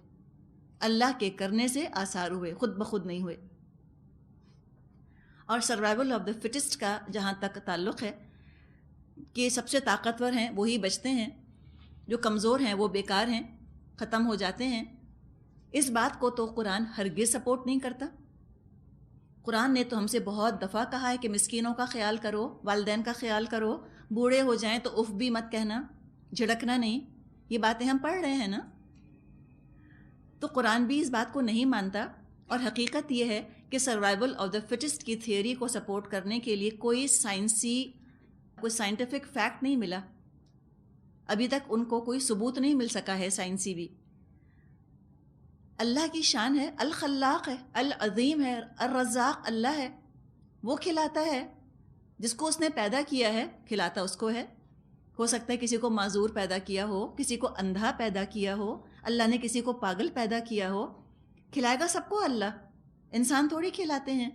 Speaker 1: اللہ کے کرنے سے آثار ہوئے، خود بخود نہیں ہوئے۔ اور سروائیول آف دا فٹسٹ کا جہاں تک تعلق ہے کہ سب سے طاقتور ہیں وہی بچتے ہیں، جو کمزور ہیں وہ بیکار ہیں، ختم ہو جاتے ہیں، اس بات کو تو قرآن ہرگز سپورٹ نہیں کرتا۔ قرآن نے تو ہم سے بہت دفعہ کہا ہے کہ مسکینوں کا خیال کرو، والدین کا خیال کرو، بوڑھے ہو جائیں تو اف بھی مت کہنا، جھڑکنا نہیں، یہ باتیں ہم پڑھ رہے ہیں نا۔ تو قرآن بھی اس بات کو نہیں مانتا، اور حقیقت یہ ہے کہ سروائیول آف دا فٹسٹ کی تھیوری کو سپورٹ کرنے کے لیے کوئی سائنٹیفک فیکٹ نہیں ملا ابھی تک، ان کو کوئی ثبوت نہیں مل سکا ہے سائنسی بھی۔ اللہ کی شان ہے، الخلاق ہے، العظیم ہے، الرزاق اللہ ہے، وہ کھلاتا ہے جس کو اس نے پیدا کیا ہے، کھلاتا اس کو ہے۔ ہو سکتا ہے کسی کو معذور پیدا کیا ہو، کسی کو اندھا پیدا کیا ہو، اللہ نے کسی کو پاگل پیدا کیا ہو، کھلائے گا سب کو اللہ، انسان تھوڑی کھلاتے ہیں۔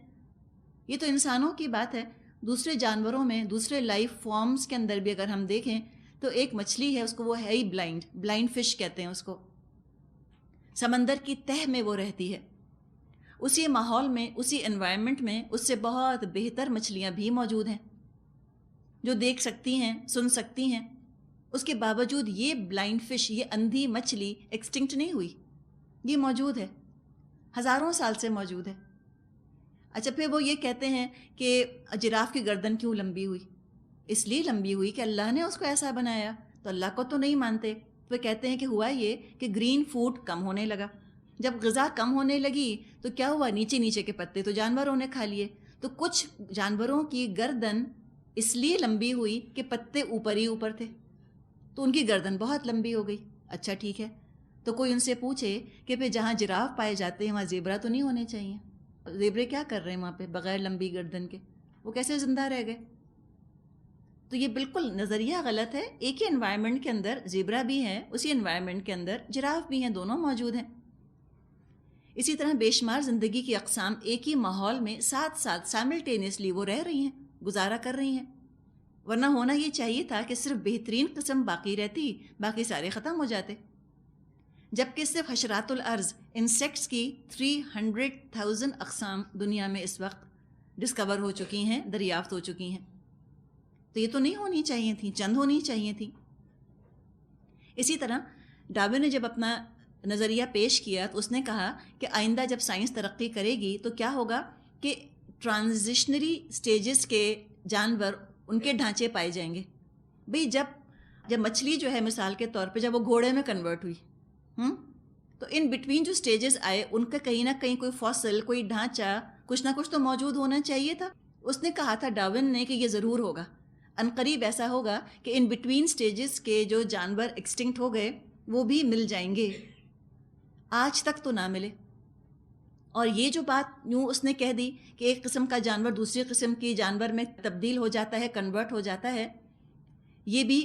Speaker 1: یہ تو انسانوں کی بات ہے، دوسرے جانوروں میں، دوسرے لائف فارمز کے اندر بھی اگر ہم دیکھیں تو ایک مچھلی ہے، اس کو وہ ہے ہی بلائنڈ فش کہتے ہیں اس کو، سمندر کی تہ میں وہ رہتی ہے، اسی ماحول میں، اسی انوائرمنٹ میں اس سے بہت بہتر مچھلیاں بھی موجود ہیں جو دیکھ سکتی ہیں، سن سکتی ہیں، اس کے باوجود یہ بلائنڈ فش، یہ اندھی مچھلی ایکسٹنکٹ نہیں ہوئی، یہ موجود ہے، ہزاروں سال سے موجود ہے۔ اچھا، پھر وہ یہ کہتے ہیں کہ جراف کی گردن کیوں لمبی ہوئی؟ اس لیے لمبی ہوئی کہ اللہ نے اس کو ایسا بنایا، تو اللہ کو تو نہیں مانتے۔ وہ کہتے ہیں کہ ہوا یہ کہ گرین فوڈ کم ہونے لگا، جب غذا کم ہونے لگی تو کیا ہوا، نیچے نیچے کے پتے تو جانوروں نے کھا لیے، تو کچھ جانوروں کی گردن اس لیے لمبی ہوئی کہ پتے اوپر ہی اوپر تھے، تو ان کی گردن بہت لمبی ہو گئی۔ اچھا ٹھیک ہے، تو کوئی ان سے پوچھے کہ پھر جہاں جراف پائے جاتے ہیں وہاں زیبرا تو نہیں ہونے چاہیے، زیبرے کیا کر رہے ہیں وہاں پہ بغیر لمبی گردن کے، وہ کیسے زندہ رہ گئے؟ تو یہ بالکل نظریہ غلط ہے۔ ایک ہی انوائرمنٹ کے اندر زیبرا بھی ہیں، اسی انوائرمنٹ کے اندر جراف بھی ہیں، دونوں موجود ہیں۔ اسی طرح بے شمار زندگی کی اقسام ایک ہی ماحول میں ساتھ ساتھ سائملٹینیسلی وہ رہ رہی ہیں، گزارا کر رہی ہیں، ورنہ ہونا یہ چاہیے تھا کہ صرف بہترین قسم باقی رہتی، باقی سارے ختم ہو جاتے، جبکہ صرف حشرات الارض، انسیکٹس کی 300,000 اقسام دنیا میں اس وقت ڈسکور ہو چکی ہیں، دریافت ہو چکی ہیں، تو یہ تو نہیں ہونی چاہیے تھیں، چند ہونی چاہیے تھیں۔ اسی طرح ڈارون نے جب اپنا نظریہ پیش کیا تو اس نے کہا کہ آئندہ جب سائنس ترقی کرے گی تو کیا ہوگا کہ ٹرانزیشنری سٹیجز کے جانور، ان کے ڈھانچے پائے جائیں گے۔ بھئی جب مچھلی جو ہے مثال کے طور پہ جب وہ گھوڑے میں کنورٹ ہوئی، تو ان بٹوین جو سٹیجز آئے ان کا کہیں نہ کہیں کوئی فاسل، کوئی ڈھانچہ، کچھ نہ کچھ تو موجود ہونا چاہیے تھا۔ اس نے کہا تھا ڈارون نے کہ یہ ضرور ہوگا، عنقریب ایسا ہوگا کہ ان بٹوین سٹیجز کے جو جانور ایکسٹنکٹ ہو گئے وہ بھی مل جائیں گے، آج تک تو نہ ملے۔ اور یہ جو بات یوں اس نے کہہ دی کہ ایک قسم کا جانور دوسری قسم کی جانور میں تبدیل ہو جاتا ہے، کنورٹ ہو جاتا ہے، یہ بھی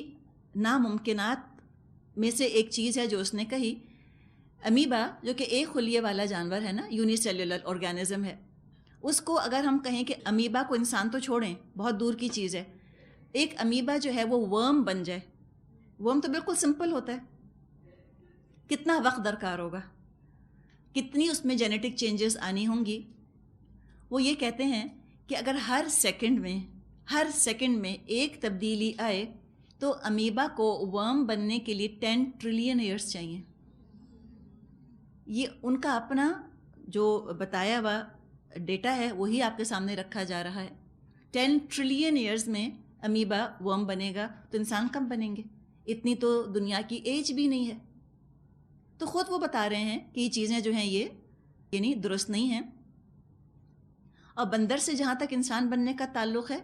Speaker 1: ناممکنات میں سے ایک چیز ہے جو اس نے کہی۔ امیبا جو کہ ایک خلیے والا جانور ہے نا، یونی سیلولر آرگینزم ہے، اس کو اگر ہم کہیں کہ امیبا کو، انسان تو چھوڑیں، بہت دور کی چیز ہے، ایک امیبا جو ہے وہ ورم بن جائے، ورم تو بالکل سمپل ہوتا ہے، کتنا وقت درکار ہوگا، کتنی اس میں جینیٹک چینجز آنی ہوں گی۔ وہ یہ کہتے ہیں کہ اگر ہر سیکنڈ میں ایک تبدیلی آئے تو امیبا کو ورم بننے کے لیے 10 ٹریلین ایئرس چاہیے۔ یہ ان کا اپنا جو بتایا ہوا ڈیٹا ہے وہی آپ کے سامنے رکھا جا رہا ہے۔ 10 ٹریلین ایئرز میں امیبا ورم بنے گا تو انسان کب بنیں گے؟ اتنی تو دنیا کی ایج بھی نہیں ہے۔ تو خود وہ بتا رہے ہیں کہ یہ چیزیں جو ہیں یہ یعنی درست نہیں ہیں۔ اور بندر سے جہاں تک انسان بننے کا تعلق ہے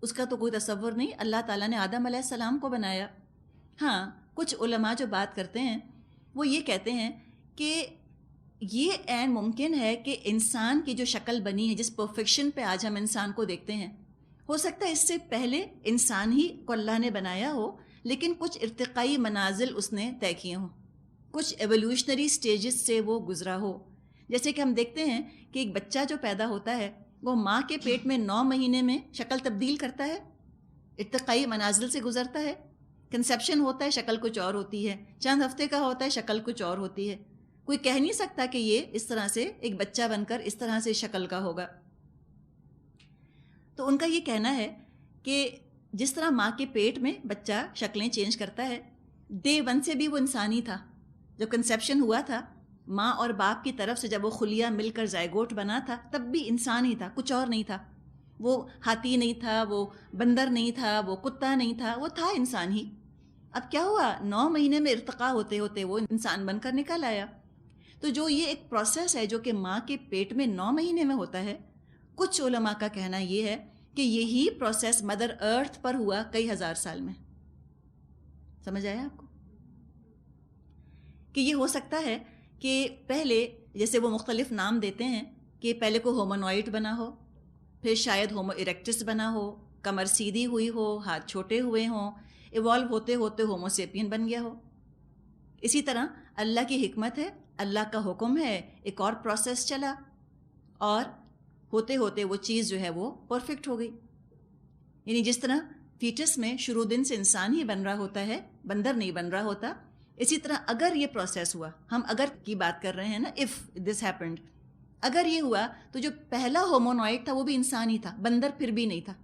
Speaker 1: اس کا تو کوئی تصور نہیں، اللہ تعالیٰ نے آدم علیہ السلام کو بنایا۔ ہاں، کچھ علماء جو بات کرتے ہیں وہ یہ کہتے ہیں کہ یہ عین ممکن ہے کہ انسان کی جو شکل بنی ہے، جس پرفیکشن پہ آج ہم انسان کو دیکھتے ہیں، ہو سکتا ہے اس سے پہلے انسان ہی کو اللہ نے بنایا ہو، لیکن کچھ ارتقائی منازل اس نے طے کیے ہوں، کچھ ایولیوشنری سٹیجز سے وہ گزرا ہو۔ جیسے کہ ہم دیکھتے ہیں کہ ایک بچہ جو پیدا ہوتا ہے وہ ماں کے پیٹ میں 9 مہینے میں شکل تبدیل کرتا ہے، ارتقائی منازل سے گزرتا ہے، کنسیپشن ہوتا ہے شکل کچھ اور ہوتی ہے، چند ہفتے کا ہوتا ہے شکل کچھ اور ہوتی ہے۔ کوئی کہہ نہیں سکتا کہ یہ اس طرح سے ایک بچہ بن کر اس طرح سے شکل کا ہوگا۔ تو ان کا یہ کہنا ہے کہ جس طرح ماں کے پیٹ میں بچہ شکلیں چینج کرتا ہے، ڈے 1 سے بھی وہ انسانی تھا، جب کنسیپشن ہوا تھا ماں اور باپ کی طرف سے، جب وہ خلیہ مل کر زائگوٹ بنا تھا تب بھی انسان ہی تھا، کچھ اور نہیں تھا۔ وہ ہاتھی نہیں تھا، وہ بندر نہیں تھا، وہ کتا نہیں تھا، وہ تھا انسان ہی۔ اب کیا ہوا، 9 مہینے میں ارتقا ہوتے ہوتے وہ انسان بن کر نکل آیا۔ تو جو یہ ایک پروسیس ہے جو کہ ماں کے پیٹ میں 9 مہینے میں ہوتا ہے، کچھ علماء کا کہنا یہ ہے کہ یہی پروسیس مدر ارتھ پر ہوا کئی ہزار سال میں. سمجھ آیا آپ کو کہ یہ ہو سکتا ہے کہ پہلے جیسے وہ مختلف نام دیتے ہیں کہ پہلے کو ہومونوائٹ بنا ہو، پھر شاید ہومو ایریکٹس بنا ہو، کمر سیدھی ہوئی ہو، ہاتھ چھوٹے ہوئے ہوں، ایوالو ہوتے ہوتے ہومو سیپین بن گیا ہو. اسی طرح اللہ کی حکمت ہے، اللہ کا حکم ہے، ایک اور پروسیس چلا اور ہوتے ہوتے وہ چیز جو ہے وہ پرفیکٹ ہو گئی. یعنی جس طرح فیٹس میں شروع دن سے انسان ہی بن رہا ہوتا ہے، بندر نہیں بن رہا ہوتا، اسی طرح اگر یہ پروسیس ہوا، ہم اگر کی بات کر رہے ہیں نا، اف دس ہیپنڈ، اگر یہ ہوا تو جو پہلا ہومونوائٹ تھا وہ بھی انسان ہی تھا، بندر پھر بھی نہیں تھا.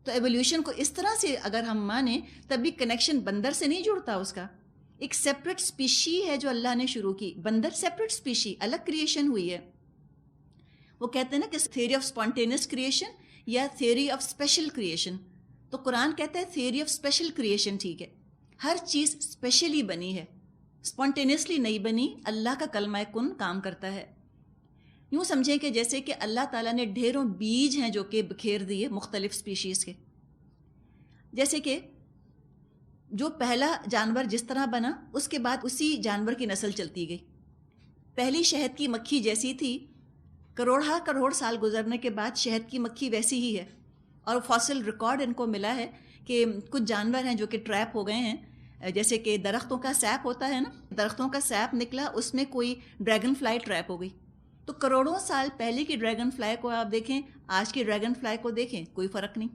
Speaker 1: تو ایولیوشن کو اس طرح سے اگر ہم مانیں تب بھی کنیکشن بندر سے نہیں جڑتا، اس کا ایک سیپریٹ اسپیشی ہے جو اللہ نے شروع کی. بندر سیپریٹ اسپیشی، الگ کریشن ہوئی ہے. وہ کہتے ہیں نا کہ تھیوری آف اسپونٹینیس کریشن یا تھیوری آف اسپیشل کریشن. تو قرآن کہتا ہے تھیوری آف اسپیشل کریشن ٹھیک ہے، ہر چیز اسپیشلی بنی ہے، اسپونٹینیسلی نہیں بنی. اللہ کا کلمہ کن کام کرتا ہے. یوں سمجھیں کہ جیسے کہ اللہ تعالیٰ نے ڈھیروں بیج ہیں جو کہ بکھیر دیے مختلف اسپیشیز کے. جیسے کہ جو پہلا جانور جس طرح بنا، اس کے بعد اسی جانور کی نسل چلتی گئی. پہلی شہد کی مکھی جیسی تھی، کروڑ سال گزرنے کے بعد شہد کی مکھی ویسی ہی ہے. اور فاسل ریکارڈ ان کو ملا ہے کہ کچھ جانور ہیں جو کہ ٹریپ ہو گئے ہیں. جیسے کہ درختوں کا سیپ ہوتا ہے نا، درختوں کا سیپ نکلا، اس میں کوئی ڈریگن فلائی ٹریپ ہو گئی. تو کروڑوں سال پہلے کی ڈریگن فلائی کو آپ دیکھیں، آج کی ڈریگن فلائی کو دیکھیں، کوئی فرق نہیں.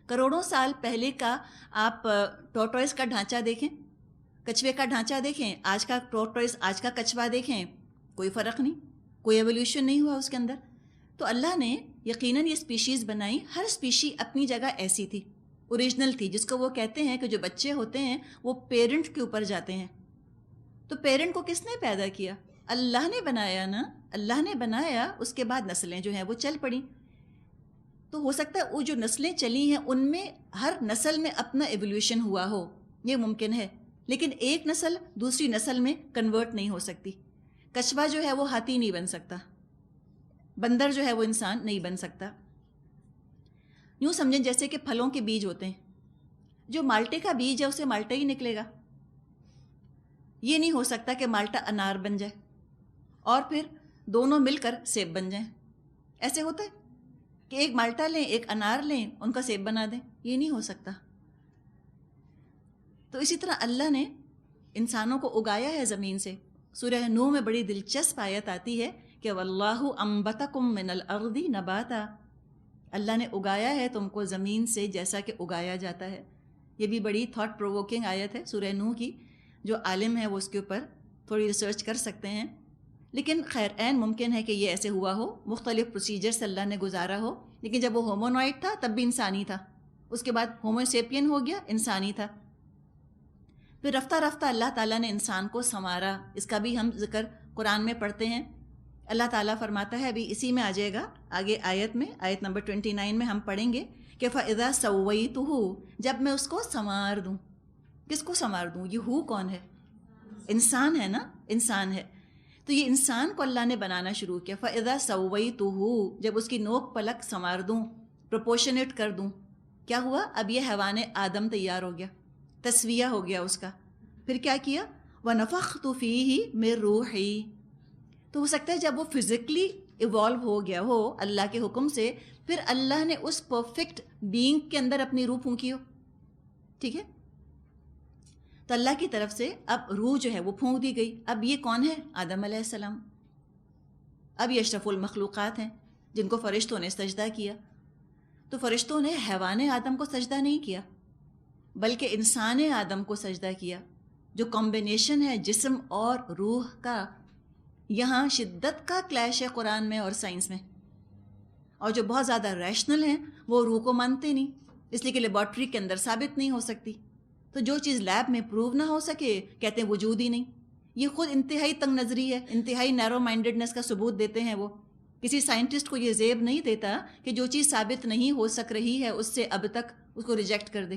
Speaker 1: کروڑوں سال پہلے کا آپ ٹورٹوائز کا ڈھانچہ دیکھیں، کچھوے کا ڈھانچہ دیکھیں، آج کا ٹورٹوائز، آج کا کچھوا دیکھیں، کوئی فرق نہیں، کوئی ایولیوشن نہیں ہوا اس کے اندر. تو اللہ نے یقیناً یہ اسپیشیز بنائی، ہر اسپیشی اپنی جگہ ایسی تھی، اوریجنل تھی، جس کو وہ کہتے ہیں کہ جو بچے ہوتے ہیں وہ پیرنٹ کے اوپر جاتے ہیں. تو پیرنٹ کو کس نے پیدا کیا؟ اللہ نے بنایا نا، اللہ نے بنایا، اس کے بعد نسلیں جو ہیں وہ چل پڑیں. تو ہو سکتا ہے وہ جو نسلیں چلی ہیں ان میں ہر نسل میں اپنا ایولیوشن ہوا ہو، یہ ممکن ہے، لیکن ایک نسل دوسری نسل میں کنورٹ نہیں ہو سکتی. کچھوا جو ہے وہ ہاتھی نہیں بن سکتا، بندر جو ہے وہ انسان نہیں بن سکتا. یوں سمجھیں جیسے کہ پھلوں کے بیج ہوتے ہیں، جو مالٹے کا بیج ہے اسے مالٹا ہی نکلے گا. یہ نہیں ہو سکتا کہ مالٹا انار بن جائے اور پھر دونوں مل کر سیب بن جائیں. ایسے ہوتا ہے کہ ایک مالٹا لیں ایک انار لیں ان کا سیب بنا دیں، یہ نہیں ہو سکتا. تو اسی طرح اللہ نے انسانوں کو اگایا ہے زمین سے. سورہ نوح میں بڑی دلچسپ آیت آتی ہے کہ واللہ انبتکم من الارض نباتا، اللہ نے اگایا ہے تم کو زمین سے جیسا کہ اگایا جاتا ہے. یہ بھی بڑی تھاٹ پرووکنگ آیت ہے سورہ نوح کی. جو عالم ہے وہ اس کے اوپر تھوڑی ریسرچ کر سکتے ہیں. لیکن خیر عین ممکن ہے کہ یہ ایسے ہوا ہو، مختلف پروسیجر سے اللہ نے گزارا ہو. لیکن جب وہ ہومونوائٹ تھا تب بھی انسانی تھا، اس کے بعد ہومو سیپین ہو گیا، انسانی تھا. پھر رفتہ رفتہ اللہ تعالیٰ نے انسان کو سنوارا. اس کا بھی ہم ذکر قرآن میں پڑھتے ہیں. اللہ تعالیٰ فرماتا ہے، ابھی اسی میں آ جائے گا آگے آیت میں، آیت نمبر 29 میں ہم پڑھیں گے کہ فَإِذَا سَوَّيْتُهُ، جب میں اس کو سنوار دوں. کس کو سنوار دوں؟ یہ ہو کون ہے؟ انسان ہے نا، انسان ہے. تو یہ انسان کو اللہ نے بنانا شروع کیا. فَإِذَا سَوَّيْتُهُ، جب اس کی نوک پلک سنوار دوں، پروپورشنیٹ کر دوں. کیا ہوا؟ اب یہ حیوان آدم تیار ہو گیا، تسویہ ہو گیا اس کا. پھر کیا کیا؟ وَنَفَخْتُ فِيهِ مِن رُوحِي. تو ہو سکتا ہے جب وہ فزیکلی ایوالو ہو گیا ہو اللہ کے حکم سے، پھر اللہ نے اس پرفیکٹ بینگ کے اندر اپنی روح پھونکی ہو. ٹھیک ہے، تو اللہ کی طرف سے اب روح جو ہے وہ پھونک دی گئی. اب یہ کون ہے؟ آدم علیہ السلام. اب یہ اشرف المخلوقات ہیں جن کو فرشتوں نے سجدہ کیا. تو فرشتوں نے حیوان آدم کو سجدہ نہیں کیا بلکہ انسان آدم کو سجدہ کیا. جو کمبینیشن ہے جسم اور روح کا، یہاں شدت کا کلیش ہے قرآن میں اور سائنس میں. اور جو بہت زیادہ ریشنل ہیں وہ روح کو مانتے نہیں، اس لیے کہ لیبارٹری کے اندر ثابت نہیں ہو سکتی. تو جو چیز لیب میں پروو نہ ہو سکے کہتے ہیں وجود ہی نہیں. یہ خود انتہائی تنگ نظری ہے، انتہائی نیرو مائنڈڈنس کا ثبوت دیتے ہیں. وہ کسی سائنٹسٹ کو یہ زیب نہیں دیتا کہ جو چیز ثابت نہیں ہو سک رہی ہے اس سے اب تک اس کو ریجیکٹ کر دے.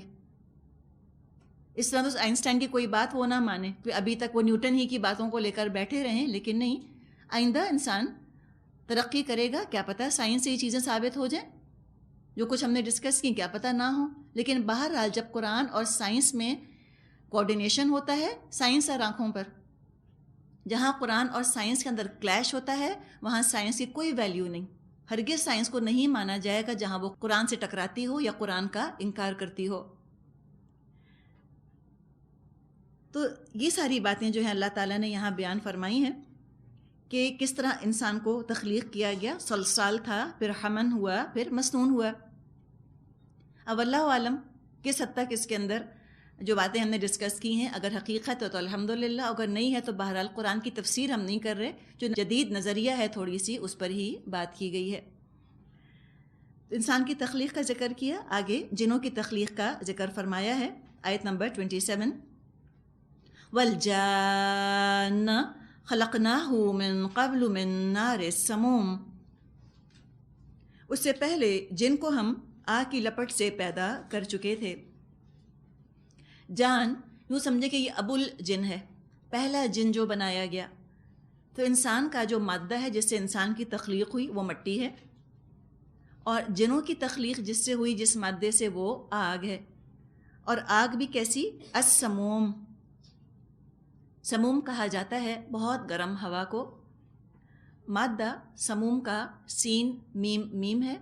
Speaker 1: اس طرح تو آئنسٹائن کی کوئی بات وہ نہ مانے، تو ابھی تک وہ نیوٹن ہی کی باتوں کو لے کر بیٹھے رہیں، لیکن نہیں، آئندہ انسان ترقی کرے گا، کیا پتہ سائنس سے یہ چیزیں ثابت ہو جائیں جو کچھ ہم نے ڈسکس کی، کیا پتہ نہ ہو. لیکن بہرحال جب قرآن اور سائنس میں کوآرڈینیشن ہوتا ہے، سائنس اور آنکھوں پر، جہاں قرآن اور سائنس کے اندر کلیش ہوتا ہے وہاں سائنس کی کوئی ویلیو نہیں. ہرگز سائنس کو نہیں مانا جائے گا جہاں وہ قرآن سے ٹکراتی ہو یا قرآن کا انکار کرتی ہو. تو یہ ساری باتیں جو ہیں اللہ تعالیٰ نے یہاں بیان فرمائی ہیں کہ کس طرح انسان کو تخلیق کیا گیا. صلصال تھا، پھر حمن ہوا، پھر مسنون ہوا. اب اللہ عالم کس حد تک اس کے اندر جو باتیں ہم نے ڈسکس کی ہیں اگر حقیقت ہے تو الحمدللہ، اگر نہیں ہے تو بہرحال قرآن کی تفسیر ہم نہیں کر رہے، جو جدید نظریہ ہے تھوڑی سی اس پر ہی بات کی گئی ہے. انسان کی تخلیق کا ذکر کیا، آگے جنوں کی تخلیق کا ذکر فرمایا ہے. آیت نمبر 27، وَالْجَانَّ خَلَقْنَاهُ مِن قَبْلُ مِن نَارِ السَّمُومِ. اس سے پہلے جن کو ہم آگ کی لپٹ سے پیدا کر چکے تھے. جان یوں سمجھے کہ یہ ابو الجن ہے، پہلا جن جو بنایا گیا. تو انسان کا جو مادہ ہے جس سے انسان کی تخلیق ہوئی وہ مٹی ہے، اور جنوں کی تخلیق جس سے ہوئی جس مادے سے وہ آگ ہے. اور آگ بھی کیسی؟ السموم. سموم کہا جاتا ہے بہت گرم ہوا کو. مادہ سموم کا سین میم ہے.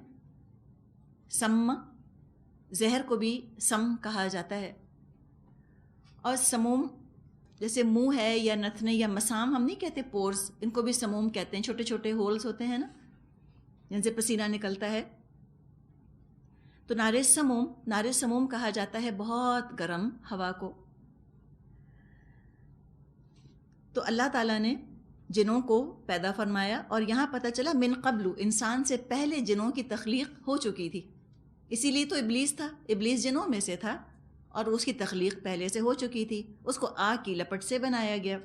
Speaker 1: سم، زہر کو بھی سم کہا جاتا ہے. اور سموم جیسے منہ ہے یا نتنے یا مسام ہم نہیں کہتے، پورز، ان کو بھی سموم کہتے ہیں. چھوٹے چھوٹے ہولز ہوتے ہیں نا جن سے پسینہ نکلتا ہے. تو نار سموم کہا جاتا ہے بہت گرم ہوا کو. تو اللہ تعالیٰ نے جنوں کو پیدا فرمایا، اور یہاں پتہ چلا من قبل، انسان سے پہلے جنوں کی تخلیق ہو چکی تھی. اسی لیے تو ابلیس تھا، ابلیس جنوں میں سے تھا اور اس کی تخلیق پہلے سے ہو چکی تھی. اس کو آگ کی لپٹ سے بنایا گیا.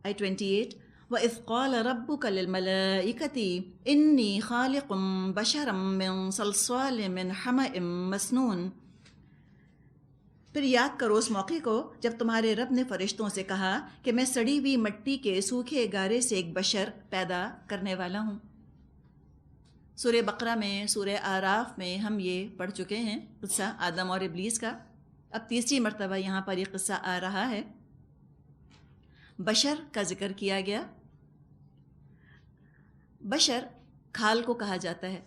Speaker 1: آیت 28، وَإِذْ قَالَ رَبُّكَ لِلْمَلَائِكَةِ إِنِّي خَالِقٌ بَشَرًا مِّن صَلْصَالٍ مِّنْ حَمَإٍ مَّسْنُونٍ. پھر یاد کرو اس موقع کو جب تمہارے رب نے فرشتوں سے کہا کہ میں سڑی ہوئی مٹی کے سوکھے گارے سے ایک بشر پیدا کرنے والا ہوں. سورہ بقرہ میں، سورہ آراف میں ہم یہ پڑھ چکے ہیں قصہ آدم اور ابلیس کا. اب تیسری مرتبہ یہاں پر یہ قصہ آ رہا ہے. بشر کا ذکر کیا گیا. بشر کھال کو کہا جاتا ہے،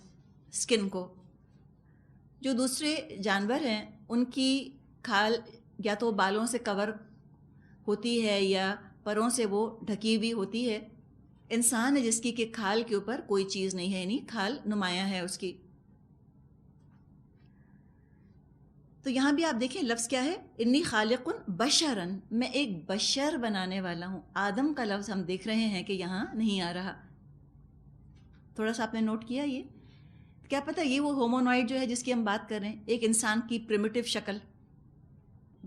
Speaker 1: سکن کو. جو دوسرے جانور ہیں ان کی کھال یا تو بالوں سے کور ہوتی ہے یا پروں سے وہ ڈھکی ہوئی ہوتی ہے. انسان ہے جس کی کہ کھال کے اوپر کوئی چیز نہیں ہے، یعنی کھال نمایاں ہے اس کی. تو یہاں بھی آپ دیکھیں لفظ کیا ہے، انی خالق بشرن، میں ایک بشر بنانے والا ہوں. آدم کا لفظ ہم دیکھ رہے ہیں کہ یہاں نہیں آ رہا. تھوڑا سا آپ نے نوٹ کیا؟ یہ کیا پتہ یہ وہ ہومونوائڈ جو ہے جس کی ہم بات کر رہے ہیں، ایک انسان کی پریمیٹیو شکل.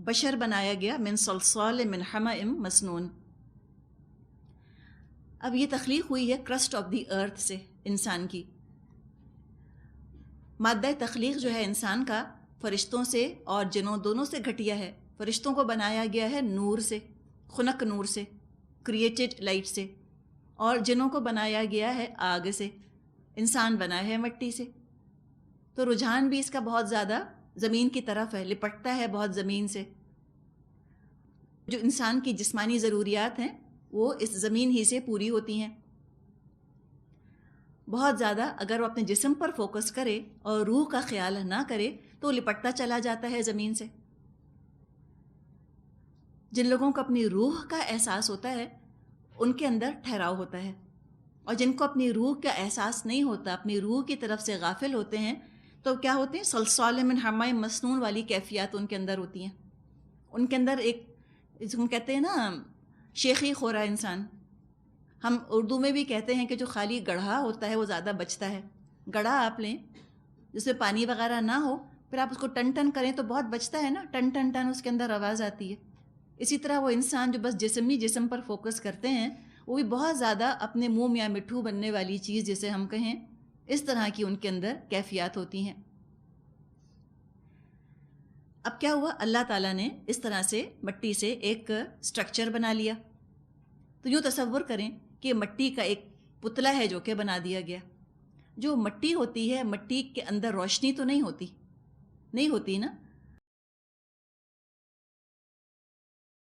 Speaker 1: بشر بنایا گیا من صلصال من حمأ مسنون. اب یہ تخلیق ہوئی ہے کرسٹ آف دی ارتھ سے انسان کی. مادہ تخلیق جو ہے انسان کا فرشتوں سے اور جنوں دونوں سے گھٹیا ہے. فرشتوں کو بنایا گیا ہے نور سے، خنک نور سے، کریٹڈ لائٹ سے، اور جنوں کو بنایا گیا ہے آگ سے. انسان بنا ہے مٹی سے. تو رجحان بھی اس کا بہت زیادہ زمین کی طرف ہے، لپٹتا ہے بہت زمین سے. جو انسان کی جسمانی ضروریات ہیں وہ اس زمین ہی سے پوری ہوتی ہیں. بہت زیادہ اگر وہ اپنے جسم پر فوکس کرے اور روح کا خیال نہ کرے تو لپٹتا چلا جاتا ہے زمین سے. جن لوگوں کو اپنی روح کا احساس ہوتا ہے ان کے اندر ٹھہراؤ ہوتا ہے، اور جن کو اپنی روح کا احساس نہیں ہوتا، اپنی روح کی طرف سے غافل ہوتے ہیں، تو کیا ہوتے ہیں؟ صلصال من حمأ مسنون والی کیفیات ان کے اندر ہوتی ہیں. ان کے اندر ایک جس کو کہتے ہیں نا شیخی خورا انسان. ہم اردو میں بھی کہتے ہیں کہ جو خالی گڑھا ہوتا ہے وہ زیادہ بچتا ہے. گڑھا آپ لیں جس میں پانی وغیرہ نہ ہو، پھر آپ اس کو ٹن ٹن کریں تو بہت بچتا ہے نا، ٹن ٹن ٹن اس کے اندر آواز آتی ہے. اسی طرح وہ انسان جو بس جسم پر فوکس کرتے ہیں وہ بھی بہت زیادہ اپنے منہ یا مٹھو بننے والی چیز جسے ہم کہیں، اس طرح کی ان کے اندر کیفیات ہوتی ہیں. اب کیا ہوا، اللہ تعالیٰ نے اس طرح سے مٹی سے ایک سٹرکچر بنا لیا. تو یوں تصور کریں کہ مٹی کا ایک پتلا ہے جو کہ بنا دیا گیا. جو مٹی ہوتی ہے، مٹی کے اندر روشنی تو نہیں ہوتی نا،